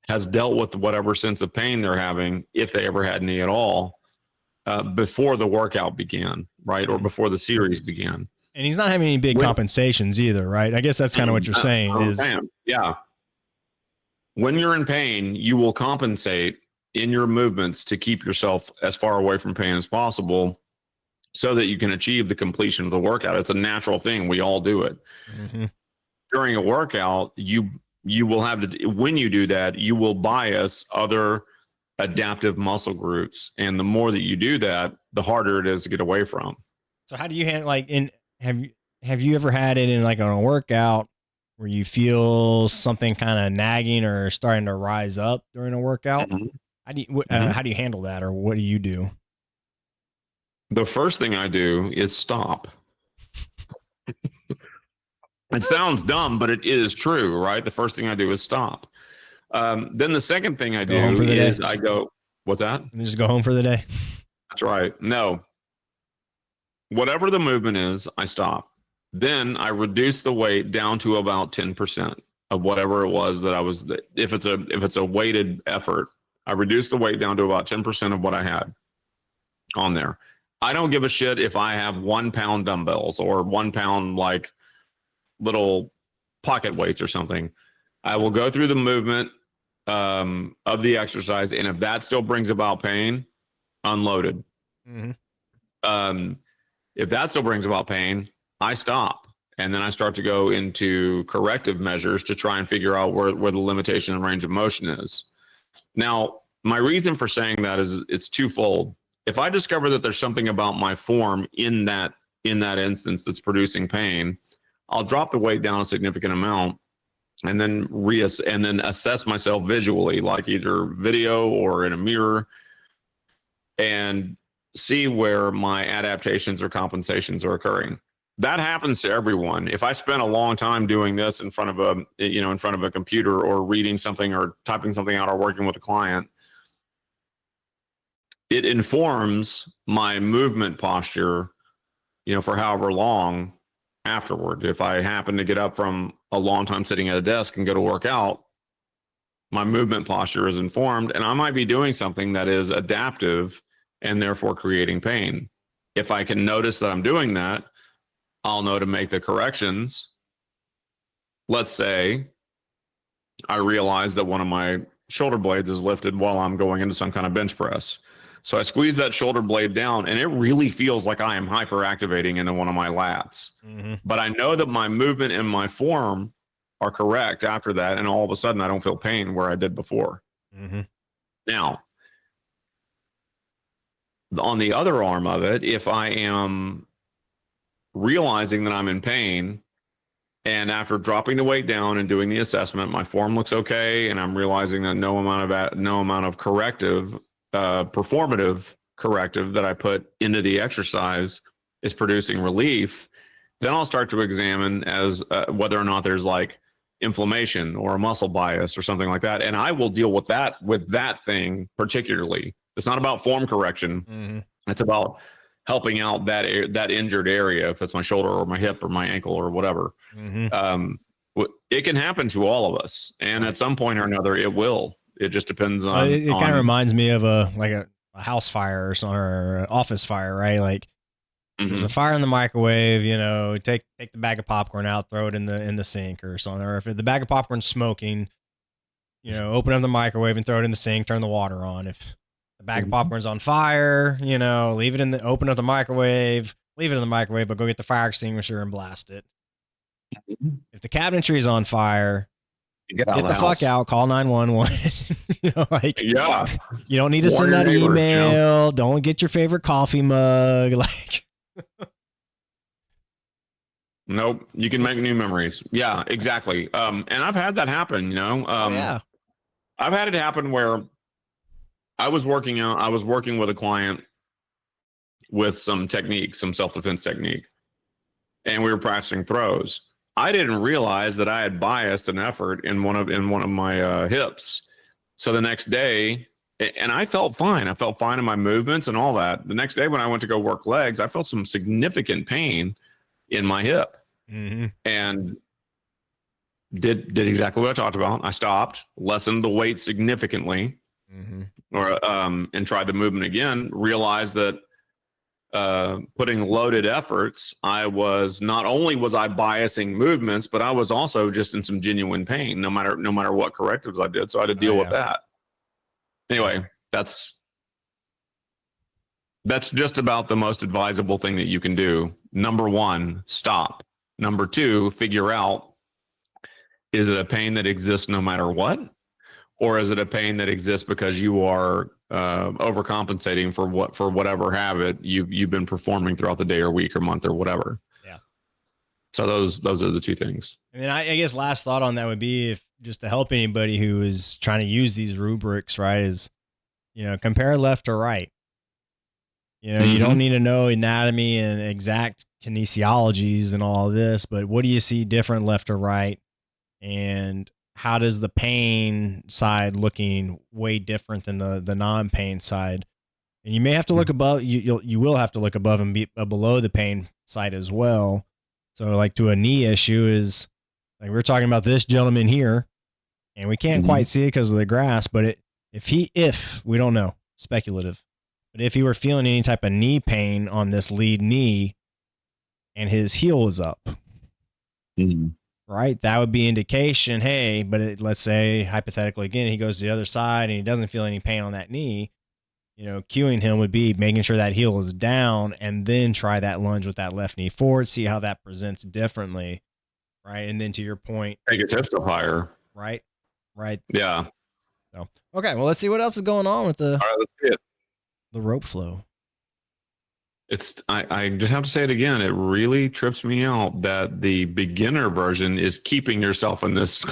[SPEAKER 2] has dealt with whatever sense of pain they're having, if they ever had any at all, before the workout began, right? Or before the series began.
[SPEAKER 1] And he's not having any big compensations either, right? I guess that's kind of what you're saying is.
[SPEAKER 2] Yeah. When you're in pain, you will compensate in your movements to keep yourself as far away from pain as possible so that you can achieve the completion of the workout. It's a natural thing. We all do it. During a workout, you will have to, when you do that, you will bias other adaptive muscle groups. And the more that you do that, the harder it is to get away from.
[SPEAKER 1] So how do you handle, like, have you ever had it in like on a workout where you feel something kind of nagging or starting to rise up during a workout? How do you handle that, or what do you do?
[SPEAKER 2] The first thing I do is stop. It sounds dumb, but it is true, right? The first thing I do is stop. Then the second thing I do is I go, what's that?
[SPEAKER 1] And just go home for the day.
[SPEAKER 2] That's right. No. Whatever the movement is, I stop. Then I reduce the weight down to about 10% of whatever it was that I was. If it's a weighted effort, I reduce the weight down to about 10% of what I had on there. I don't give a shit if I have 1 pound dumbbells or 1 pound like little pocket weights or something. I will go through the movement of the exercise, and if that still brings about pain, unloaded. If that still brings about pain, I stop, and then I start to go into corrective measures to try and figure out where the limitation and range of motion is. Now, my reason for saying that is it's twofold. If I discover that there's something about my form in that instance that's producing pain, I'll drop the weight down a significant amount and then assess myself visually, like either video or in a mirror, and see where my adaptations or compensations are occurring. That happens to everyone. If I spend a long time doing this in front of a computer or reading something or typing something out or working with a client, it informs my movement posture, for however long afterward. If I happen to get up from a long time sitting at a desk and go to work out, my movement posture is informed, and I might be doing something that is adaptive and therefore creating pain. If I can notice that I'm doing that, I'll know to make the corrections. Let's say I realize that one of my shoulder blades is lifted while I'm going into some kind of bench press. So I squeeze that shoulder blade down, and it really feels like I am hyperactivating into one of my lats. But I know that my movement and my form are correct after that, and all of a sudden I don't feel pain where I did before. Now, on the other arm of it, if I am realizing that I'm in pain, and after dropping the weight down and doing the assessment, my form looks okay, and I'm realizing that no amount of corrective, performative corrective that I put into the exercise is producing relief, then I'll start to examine as whether or not there's like inflammation or a muscle bias or something like that, and I will deal with that thing particularly. It's not about form correction.
[SPEAKER 1] Mm-hmm.
[SPEAKER 2] It's about helping out that injured area, if it's my shoulder or my hip or my ankle or whatever.
[SPEAKER 1] Mm-hmm.
[SPEAKER 2] It can happen to all of us, and
[SPEAKER 1] Right.
[SPEAKER 2] at some point or another, it will. It just depends on.
[SPEAKER 1] It kind of reminds me of a house fire or an office fire, right? Like there's a fire in the microwave, you know, take the bag of popcorn out, throw it in the sink or something. Or if the bag of popcorn's smoking, you know, open up the microwave and throw it in the sink, turn the water on. If the bag of popcorn's on fire, you know, open up the microwave, leave it in the microwave, but go get the fire extinguisher and blast it. If the cabinetry is on fire, get the fuck out, call 911. You know, like,
[SPEAKER 2] yeah,
[SPEAKER 1] you don't need to send that email. You know? Don't get your favorite coffee mug. Like,
[SPEAKER 2] nope, you can make new memories. Yeah, exactly. And I've had that happen, you know.
[SPEAKER 1] Yeah.
[SPEAKER 2] I've had it happen where I was working with a client with some technique, some self-defense technique, and we were practicing throws. I didn't realize that I had biased an effort in one of my hips. So the next day, and I felt fine. I felt fine in my movements and all that. The next day when I went to go work legs, I felt some significant pain in my hip.
[SPEAKER 1] Mm-hmm.
[SPEAKER 2] And did exactly what I talked about. I stopped, lessened the weight significantly, and tried the movement again. Realized that putting loaded efforts, I was not only was I biasing movements, but I was also just in some genuine pain, no matter what correctives I did. So I had to deal with that. Anyway, that's just about the most advisable thing that you can do. Number one, stop. Number two, figure out, is it a pain that exists no matter what? Or is it a pain that exists because you are overcompensating for whatever habit you've been performing throughout the day or week or month or whatever?
[SPEAKER 1] Yeah.
[SPEAKER 2] So those are the two things.
[SPEAKER 1] And then I guess last thought on that would be, if just to help anybody who is trying to use these rubrics, right, is, you know, compare left or right. You know, you don't need to know anatomy and exact kinesiologies and all of this, but what do you see different left or right? And how does the pain side looking way different than the non-pain side? And you may have to look above, you will have to look above and below the pain side as well. So like to a knee issue is like, we're talking about this gentleman here, and we can't quite see it because of the grass, but if we don't know, speculative, but if he were feeling any type of knee pain on this lead knee and his heel was up, right, that would be indication, hey, but let's say hypothetically again, he goes to the other side and he doesn't feel any pain on that knee, you know, cueing him would be making sure that heel is down and then try that lunge with that left knee forward, see how that presents differently, right? And then to your point,
[SPEAKER 2] take his hips up higher.
[SPEAKER 1] Right.
[SPEAKER 2] Yeah.
[SPEAKER 1] So, okay, well, let's see what else is going on with
[SPEAKER 2] all right, let's see it.
[SPEAKER 1] The rope flow.
[SPEAKER 2] I just have to say it again. It really trips me out that the beginner version is keeping yourself in this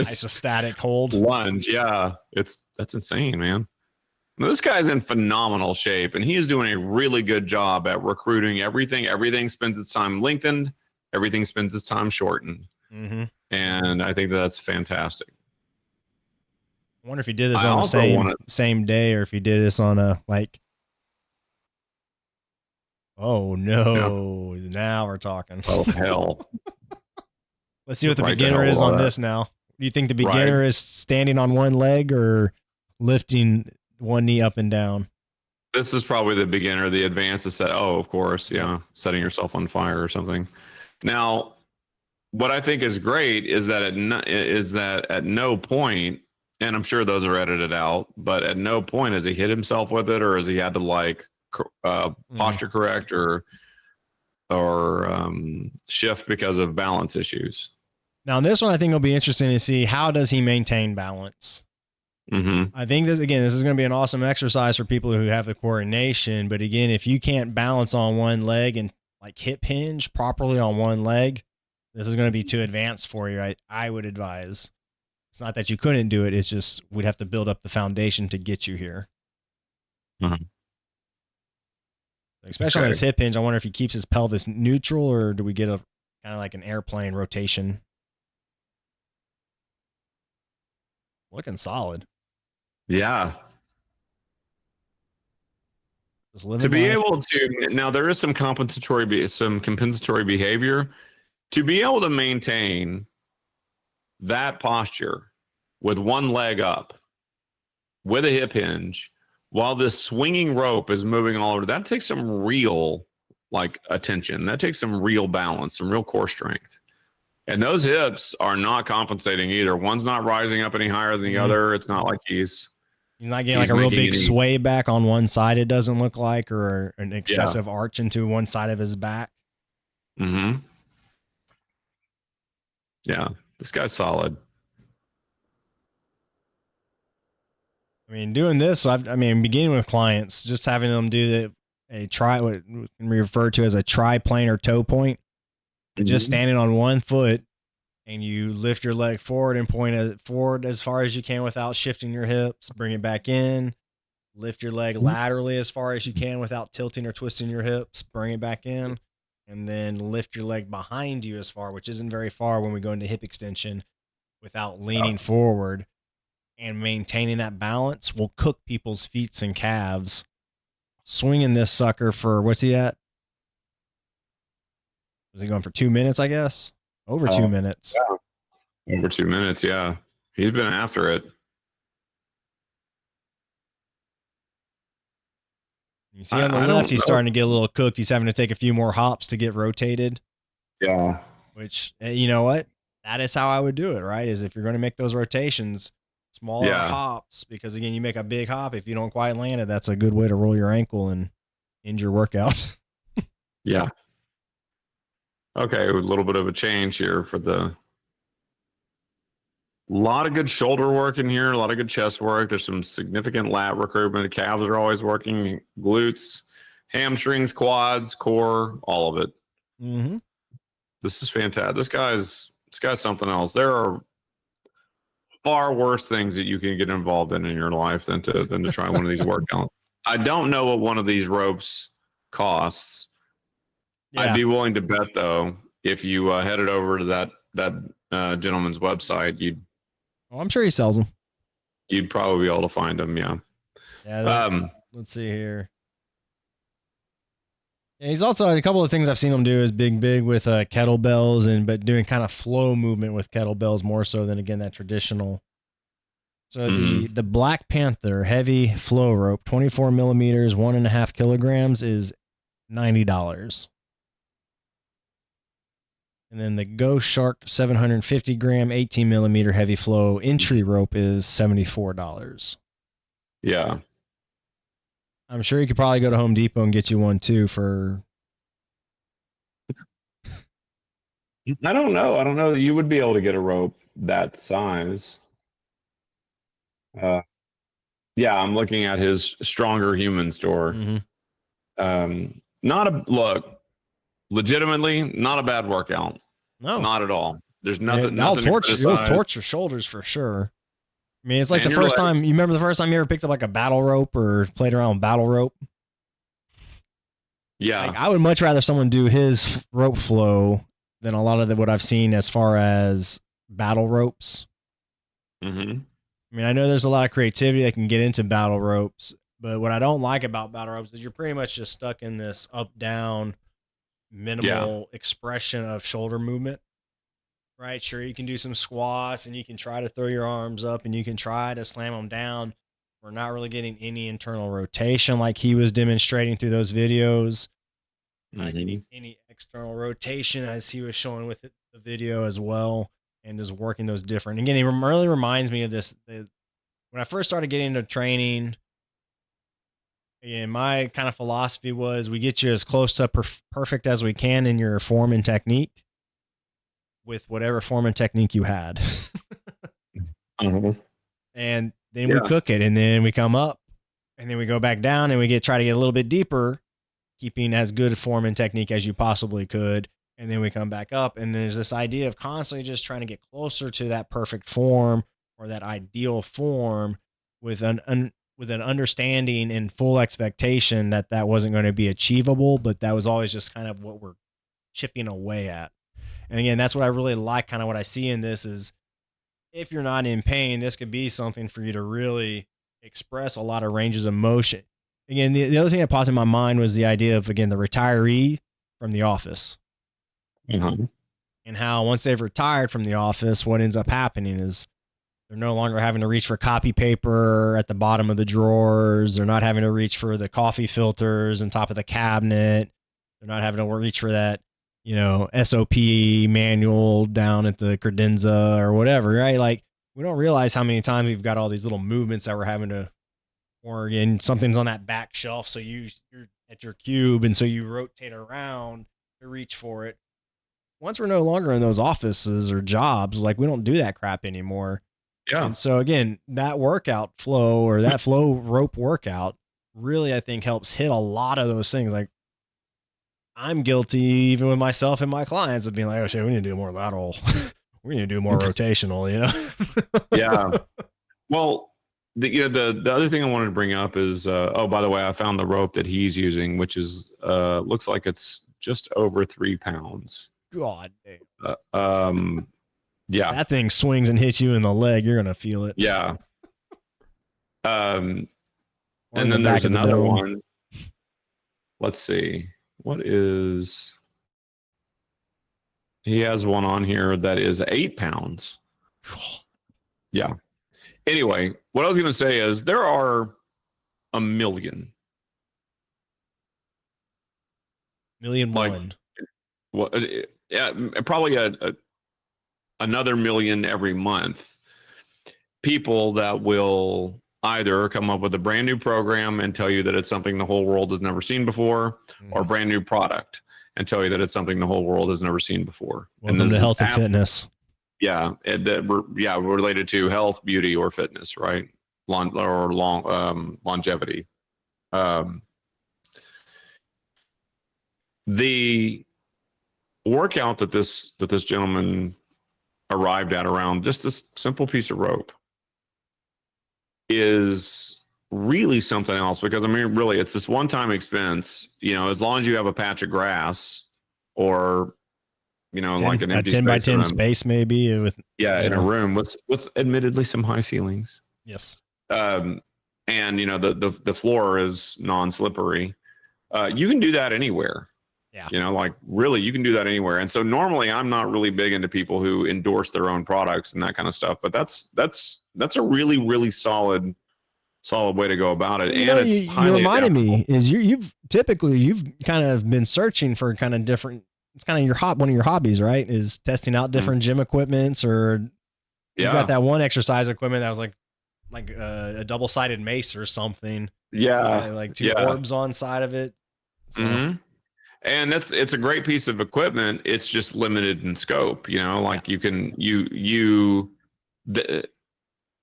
[SPEAKER 1] static hold
[SPEAKER 2] lunge. Yeah, that's insane, man. This guy's in phenomenal shape, and he is doing a really good job at recruiting everything. Everything spends its time lengthened. Everything spends its time shortened. And I think that's fantastic.
[SPEAKER 1] I wonder if he did this on the same day, or if he did this on a like. Oh no! Yeah. Now we're talking.
[SPEAKER 2] Oh hell!
[SPEAKER 1] Let's see what the beginner is on this now. Do you think the beginner is standing on one leg or lifting one knee up and down?
[SPEAKER 2] This is probably the beginner. The advanced is set. Oh, of course, yeah, setting yourself on fire or something. Now, what I think is great is that at no point, and I'm sure those are edited out, but at no point has he hit himself with it, or has he had to like posture correct or shift because of balance issues.
[SPEAKER 1] Now, this one I think will be interesting to see, how does he maintain balance? I think this is going to be an awesome exercise for people who have the coordination. But again, if you can't balance on one leg and like hip hinge properly on one leg, this is going to be too advanced for you. I would advise. It's not that you couldn't do it. It's just we'd have to build up the foundation to get you here. Especially on his hip hinge. I wonder if he keeps his pelvis neutral or do we get a kind of like an airplane rotation? Looking solid.
[SPEAKER 2] Yeah.
[SPEAKER 1] To
[SPEAKER 2] be able to, now there is some compensatory behavior. To be able to maintain that posture with one leg up, with a hip hinge, while this swinging rope is moving all over, that takes some real attention. That takes some real balance, some real core strength. And those hips are not compensating either. One's not rising up any higher than the other. It's not like he's
[SPEAKER 1] not getting like a real big sway back on one side, it doesn't look like, or an excessive arch into one side of his back.
[SPEAKER 2] Yeah, this guy's solid.
[SPEAKER 1] I mean, doing this, beginning with clients, just having them do what can be referred to as a triplanar toe point. Just standing on one foot, and you lift your leg forward and point it forward as far as you can without shifting your hips. Bring it back in. Lift your leg laterally as far as you can without tilting or twisting your hips. Bring it back in. And then lift your leg behind you as far, which isn't very far when we go into hip extension, without leaning forward. And maintaining that balance will cook people's feet and calves. Swinging this sucker for, what's he at? Was he going for 2 minutes, I guess? Over 2 minutes.
[SPEAKER 2] Yeah. Over 2 minutes, yeah. He's been after it.
[SPEAKER 1] You see on the left, he's starting to get a little cooked. He's having to take a few more hops to get rotated.
[SPEAKER 2] Yeah.
[SPEAKER 1] Which, you know what? That is how I would do it, right? Is if you're going to make those rotations, smaller hops, because again, you make a big hop. If you don't quite land it, that's a good way to roll your ankle and end your workout.
[SPEAKER 2] Yeah. Okay, a little bit of a change here for a lot of good shoulder work in here, a lot of good chest work. There's some significant lat recruitment. Calves are always working, glutes, hamstrings, quads, core, all of it. This is fantastic. This guy's something else. There are far worse things that you can get involved in your life than to try one of these workouts. I don't know what one of these ropes costs. Yeah. I'd be willing to bet, though, if you headed over to that gentleman's website,
[SPEAKER 1] I'm sure he sells them.
[SPEAKER 2] You'd probably be able to find them, yeah.
[SPEAKER 1] Yeah. Let's see here. Yeah, he's also a couple of things I've seen him do is big with kettlebells but doing kind of flow movement with kettlebells more so than again that traditional. So the Black Panther heavy flow rope, 24 millimeters, 1.5 kilograms, is $90. And then the Ghost Shark 750 gram, 18 millimeter heavy flow entry rope is $74.
[SPEAKER 2] Yeah.
[SPEAKER 1] I'm sure you could probably go to Home Depot and get you one too for.
[SPEAKER 2] I don't know. I don't know that you would be able to get a rope that size. Yeah, I'm looking at his Stronger Human store. Legitimately, not a bad workout.
[SPEAKER 1] No,
[SPEAKER 2] not at all. There's nothing.
[SPEAKER 1] It'll torch your shoulders for sure. I mean, it's like the first time. You remember the first time you ever picked up like a battle rope or played around with battle rope?
[SPEAKER 2] Yeah,
[SPEAKER 1] I would much rather someone do his rope flow than a lot of what I've seen as far as battle ropes. I mean, I know there's a lot of creativity that can get into battle ropes, but what I don't like about battle ropes is you're pretty much just stuck in this up-down, minimal expression of shoulder movement. Right, sure, you can do some squats and you can try to throw your arms up and you can try to slam them down. We're not really getting any internal rotation like he was demonstrating through those videos. Not getting any external rotation as he was showing with the video as well, and just working those different. Again, it really reminds me of this. When I first started getting into training, again, my kind of philosophy was we get you as close to perfect as we can in your form and technique, with whatever form and technique you had. And then we cook it, and then we come up, and then we go back down, and we try to get a little bit deeper, keeping as good form and technique as you possibly could. And then we come back up, and there's this idea of constantly just trying to get closer to that perfect form or that ideal form with an understanding and full expectation that that wasn't going to be achievable, but that was always just kind of what we're chipping away at. And again, that's what I really like. Kind of what I see in this is, if you're not in pain, this could be something for you to really express a lot of ranges of motion. Again, the other thing that popped in my mind was the idea of, again, the retiree from the office.
[SPEAKER 2] Mm-hmm.
[SPEAKER 1] And how once they've retired from the office, what ends up happening is they're no longer having to reach for copy paper at the bottom of the drawers. They're not having to reach for the coffee filters on top of the cabinet. They're not having to reach for that, SOP manual down at the credenza or whatever, right? Like, we don't realize how many times we've got all these little movements that we're having to, or again, something's on that back shelf. So you're at your cube, and so you rotate around to reach for it. Once we're no longer in those offices or jobs, like, we don't do that crap anymore.
[SPEAKER 2] Yeah.
[SPEAKER 1] And so again, that workout flow or that flow rope workout really, I think, helps hit a lot of those things. Like, I'm guilty even with myself and my clients of being like, oh shit, we need to do more lateral. We need to do more rotational,
[SPEAKER 2] Yeah. Well, the other thing I wanted to bring up is, by the way, I found the rope that he's using, which is, looks like it's just over 3 pounds.
[SPEAKER 1] God damn.
[SPEAKER 2] Yeah.
[SPEAKER 1] That thing swings and hits you in the leg. You're going to feel it.
[SPEAKER 2] Yeah. And then there's another one. Let's see. He has one on here that is 8 pounds. Yeah. Anyway, what I was going to say is there are a million.
[SPEAKER 1] One.
[SPEAKER 2] Well, yeah, probably another million every month. People that will either come up with a brand new program and tell you that it's something the whole world has never seen before, or a brand new product and tell you that it's something the whole world has never seen before.
[SPEAKER 1] Welcome to health and fitness.
[SPEAKER 2] Yeah, related to health, beauty, or fitness, right? Longevity. The workout that this gentleman arrived at around just this simple piece of rope is really something else, because I mean, really, it's this one-time expense. As long as you have a patch of grass or like an empty
[SPEAKER 1] 10 by 10 space, maybe with
[SPEAKER 2] in a room with admittedly some high ceilings.
[SPEAKER 1] Yes.
[SPEAKER 2] And the floor is non-slippery. You can do that anywhere.
[SPEAKER 1] Yeah.
[SPEAKER 2] Like, really, you can do that anywhere. And so normally I'm not really big into people who endorse their own products and that kind of stuff, but that's a really, really solid way to go about it. And it's highly
[SPEAKER 1] reminded
[SPEAKER 2] adaptable.
[SPEAKER 1] me is you've kind of been searching for kind of different, it's kind of one of your hobbies, right? Is testing out different gym equipments, or you got that one exercise equipment that was like a double-sided mace or something.
[SPEAKER 2] Yeah.
[SPEAKER 1] Like two orbs on side of it. So.
[SPEAKER 2] And it's a great piece of equipment. It's just limited in scope, like you can,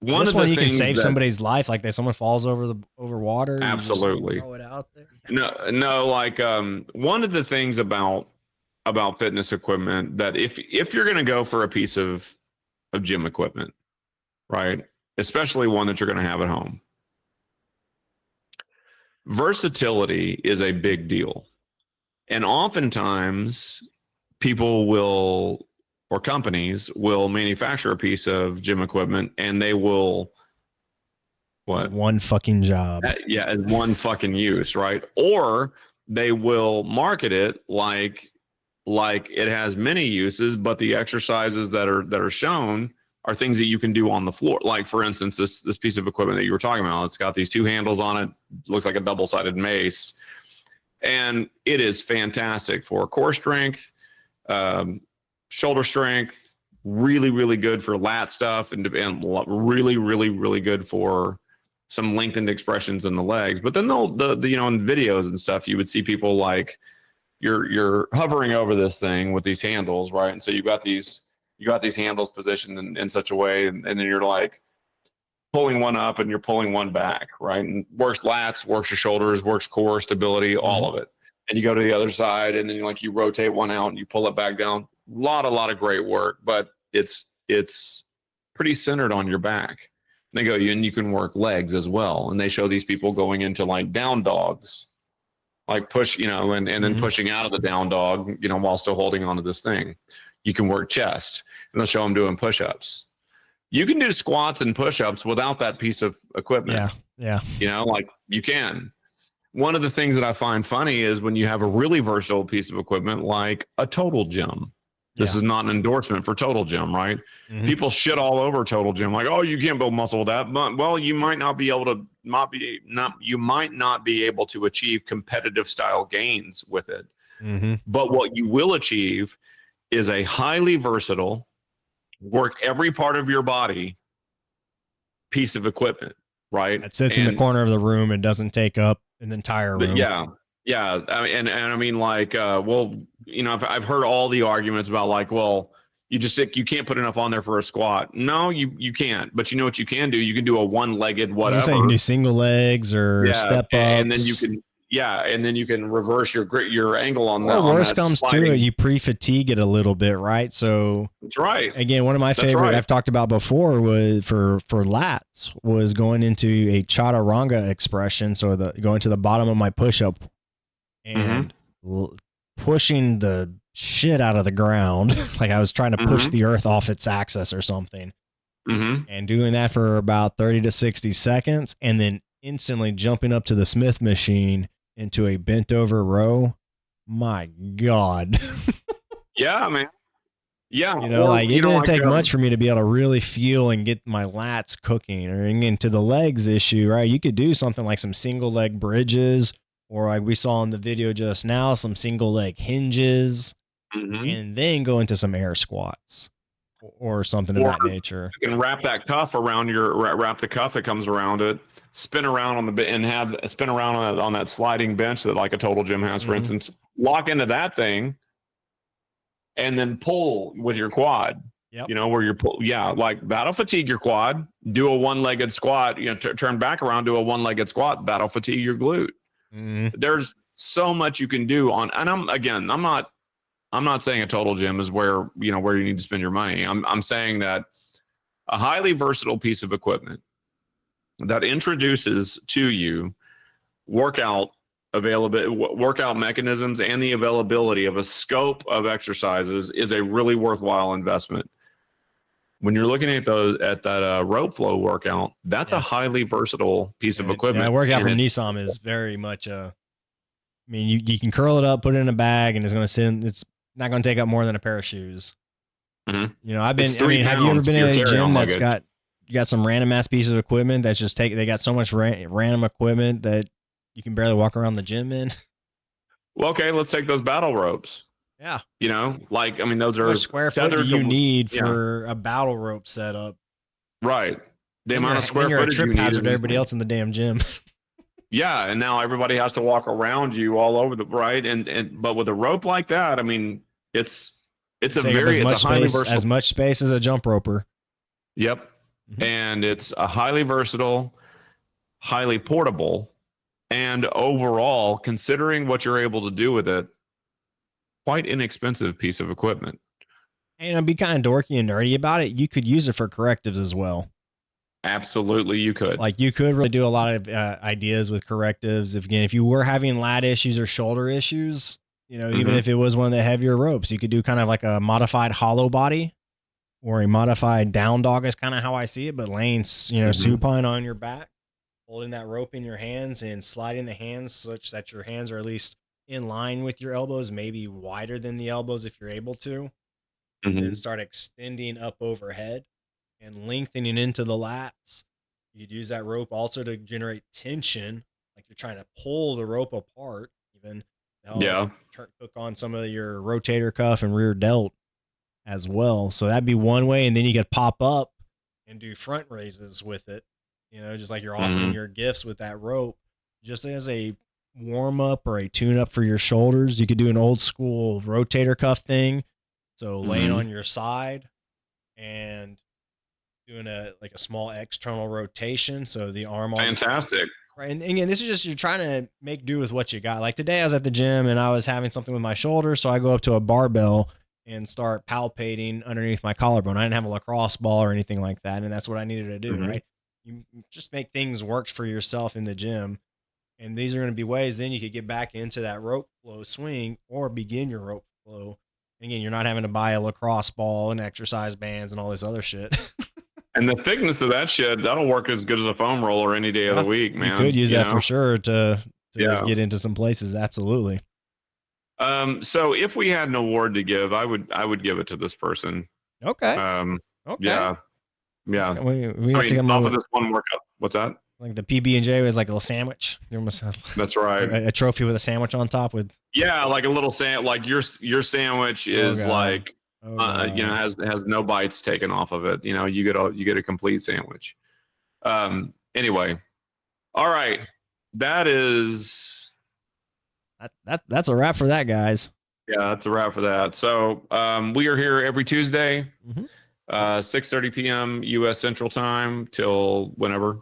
[SPEAKER 2] one of the things you can
[SPEAKER 1] save somebody's life. Like someone falls over water.
[SPEAKER 2] Absolutely.
[SPEAKER 1] Throw it out there.
[SPEAKER 2] No. Like, one of the things about fitness equipment that if you're going to go for a piece of gym equipment, right, especially one that you're going to have at home, versatility is a big deal. And oftentimes people or companies will manufacture a piece of gym equipment and they will
[SPEAKER 1] one fucking job.
[SPEAKER 2] As one fucking use, right? Or they will market it like it has many uses, but the exercises that are shown are things that you can do on the floor. Like, for instance, this piece of equipment that you were talking about, it's got these two handles on it, looks like a double-sided mace. And it is fantastic for core strength, shoulder strength, really, really good for lat stuff, and really, really, really good for some lengthened expressions in the legs. But then in videos and stuff, you would see people like you're hovering over this thing with these handles, right? And so you got these handles positioned in such a way, and then you're like pulling one up and you're pulling one back, right? And works lats, works your shoulders, works core stability, all of it. And you go to the other side and then you rotate one out and you pull it back down. A lot of great work, but it's pretty centered on your back. And they go, and you can work legs as well. And they show these people going into like down dogs, like push, and then pushing out of the down dog, while still holding onto this thing. You can work chest, and they'll show them doing push-ups. You can do squats and push-ups without that piece of equipment.
[SPEAKER 1] Yeah.
[SPEAKER 2] Like you can. One of the things that I find funny is when you have a really versatile piece of equipment like a Total Gym. This is not an endorsement for Total Gym, right? People shit all over Total Gym, like, oh, you can't build muscle with that. But, well, you might not be able to you might not be able to achieve competitive style gains with it. But what you will achieve is a highly versatile, work every part of your body piece of equipment, right?
[SPEAKER 1] It sits in the corner of the room and doesn't take up an entire room.
[SPEAKER 2] Yeah. I mean, like, I've heard all the arguments about like, well, you can't put enough on there for a squat. No, you can't. But you know what you can do? You can do a one-legged whatever.
[SPEAKER 1] You can do single legs or step ups,
[SPEAKER 2] and then you can reverse your angle on that.
[SPEAKER 1] Or worst comes to it, you pre-fatigue it a little bit, right? So
[SPEAKER 2] that's right.
[SPEAKER 1] Again, one of my favorite I've talked about before was for lats was going into a chaturanga expression. So going to the bottom of my push-up and pushing the shit out of the ground, like I was trying to push the earth off its axis or something, and doing that for about 30 to 60 seconds, and then instantly jumping up to the Smith machine into a bent over row. My God.
[SPEAKER 2] Yeah, man. Yeah.
[SPEAKER 1] It didn't take much for me to be able to really feel and get my lats cooking. Or into the legs issue, right? You could do something like some single leg bridges, or like we saw in the video just now, some single leg hinges, and then go into some air squats or something of that nature.
[SPEAKER 2] You can wrap that cuff around wrap the cuff that comes around it, spin around on the and spin around on that sliding bench that like a Total Gym has, for instance. Lock into that thing, and then pull with your quad. Where you're like that'll fatigue your quad. Do a one-legged squat. Turn back around, do a one-legged squat. That'll fatigue your glute. There's so much you can do on, and I'm not saying a Total Gym is where you need to spend your money. I'm saying that a highly versatile piece of equipment that introduces to you workout mechanisms and the availability of a scope of exercises is a really worthwhile investment. When you're looking at that rope flow workout, that's a highly versatile piece of equipment.
[SPEAKER 1] That workout from Nsima is very much you can curl it up, put it in a bag, and it's going to sit in, it's not going to take up more than a pair of shoes. Have you ever been in a gym that's got some random ass piece of equipment that's just they got so much random equipment that you can barely walk around the gym in?
[SPEAKER 2] Well, okay, let's take those battle ropes.
[SPEAKER 1] Yeah.
[SPEAKER 2] Those are
[SPEAKER 1] square foot do you need for a battle rope setup?
[SPEAKER 2] Right. The amount of square footage
[SPEAKER 1] you're a trip hazard to everybody else in the damn gym.
[SPEAKER 2] Yeah, and now everybody has to walk around you all over the right, but with a rope like that, it's a highly versatile,
[SPEAKER 1] as much space as a jump roper.
[SPEAKER 2] Yep, and it's a highly versatile, highly portable, and overall, considering what you're able to do with it, quite inexpensive piece of equipment.
[SPEAKER 1] And be kind of dorky and nerdy about it. You could use it for correctives as well.
[SPEAKER 2] Absolutely, you could.
[SPEAKER 1] Like you could really do a lot of ideas with correctives. If you were having lat issues or shoulder issues, even if it was one of the heavier ropes, you could do kind of like a modified hollow body or a modified down dog is kind of how I see it, but laying, supine on your back, holding that rope in your hands and sliding the hands such that your hands are at least in line with your elbows, maybe wider than the elbows if you're able to, and then start extending up overhead and lengthening into the lats. You could use that rope also to generate tension, like you're trying to pull the rope apart, even hook on some of your rotator cuff and rear delt as well. So that'd be one way. And then you could pop up and do front raises with it, just like you're offering your gifts with that rope, just as a warm up or a tune up for your shoulders. You could do an old school rotator cuff thing. So laying on your side and doing a small external rotation, so the arm on.
[SPEAKER 2] Fantastic.
[SPEAKER 1] Right, and again, this is just you're trying to make do with what you got. Like today, I was at the gym and I was having something with my shoulder, so I go up to a barbell and start palpating underneath my collarbone. I didn't have a lacrosse ball or anything like that, and that's what I needed to do. Right, you just make things work for yourself in the gym, and these are going to be ways then you could get back into that rope flow swing or begin your rope flow. And again, you're not having to buy a lacrosse ball and exercise bands and all this other shit.
[SPEAKER 2] And the thickness of that shit, that'll work as good as a foam roller any day of the week, man.
[SPEAKER 1] You could use that for sure to get into some places. Absolutely.
[SPEAKER 2] So if we had an award to give, I would give it to this person.
[SPEAKER 1] Okay.
[SPEAKER 2] Okay. Yeah.
[SPEAKER 1] We have to come
[SPEAKER 2] off of this one workout. What's that?
[SPEAKER 1] Like the PB&J was like a little sandwich. You almost have
[SPEAKER 2] that's right.
[SPEAKER 1] A trophy with a sandwich on top with.
[SPEAKER 2] Yeah, like a little like your sandwich is like. Has no bites taken off of it. You get a complete sandwich. Anyway, all right, that's
[SPEAKER 1] a wrap for that, guys.
[SPEAKER 2] Yeah, that's a wrap for that. So we are here every Tuesday, 6:30 p.m. U.S. Central Time till whenever.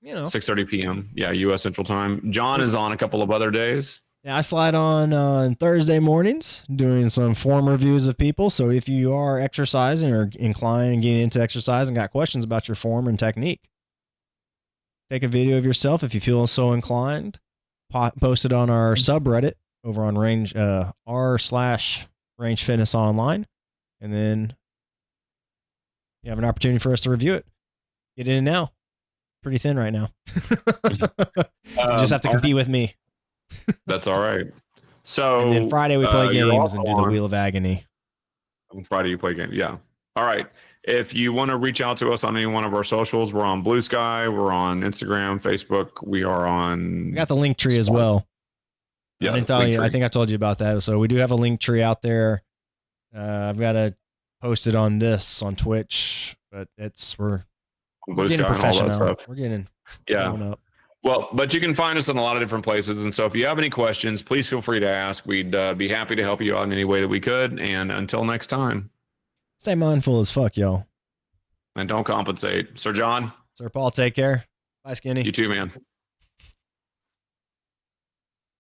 [SPEAKER 2] 6:30 p.m. Yeah, U.S. Central Time. John is on a couple of other days.
[SPEAKER 1] Yeah, I slide on Thursday mornings doing some form reviews of people. So if you are exercising or inclined and getting into exercise and got questions about your form and technique, take a video of yourself if you feel so inclined. Post it on our subreddit over on r/Range Fitness Online, and then you have an opportunity for us to review it. Get in now. Pretty thin right now. You just have to compete with me.
[SPEAKER 2] That's all right. So
[SPEAKER 1] and then Friday we play games and do the Wheel of Agony.
[SPEAKER 2] On Friday you play games. Yeah. All right. If you want to reach out to us on any one of our socials, we're on Blue Sky, we're on Instagram, Facebook. We are on.
[SPEAKER 1] We got the link tree as well. Yeah, I didn't tell you. I think I told you about that. So we do have a link tree out there. I've got to post it on Twitch, but we're getting professional. Stuff. We're getting up.
[SPEAKER 2] Well, but you can find us in a lot of different places. And so if you have any questions, please feel free to ask. We'd be happy to help you out in any way that we could. And until next time.
[SPEAKER 1] Stay mindful as fuck, y'all.
[SPEAKER 2] And don't compensate. Sir John.
[SPEAKER 1] Sir Paul, take care. Bye, Skinny.
[SPEAKER 2] You too, man.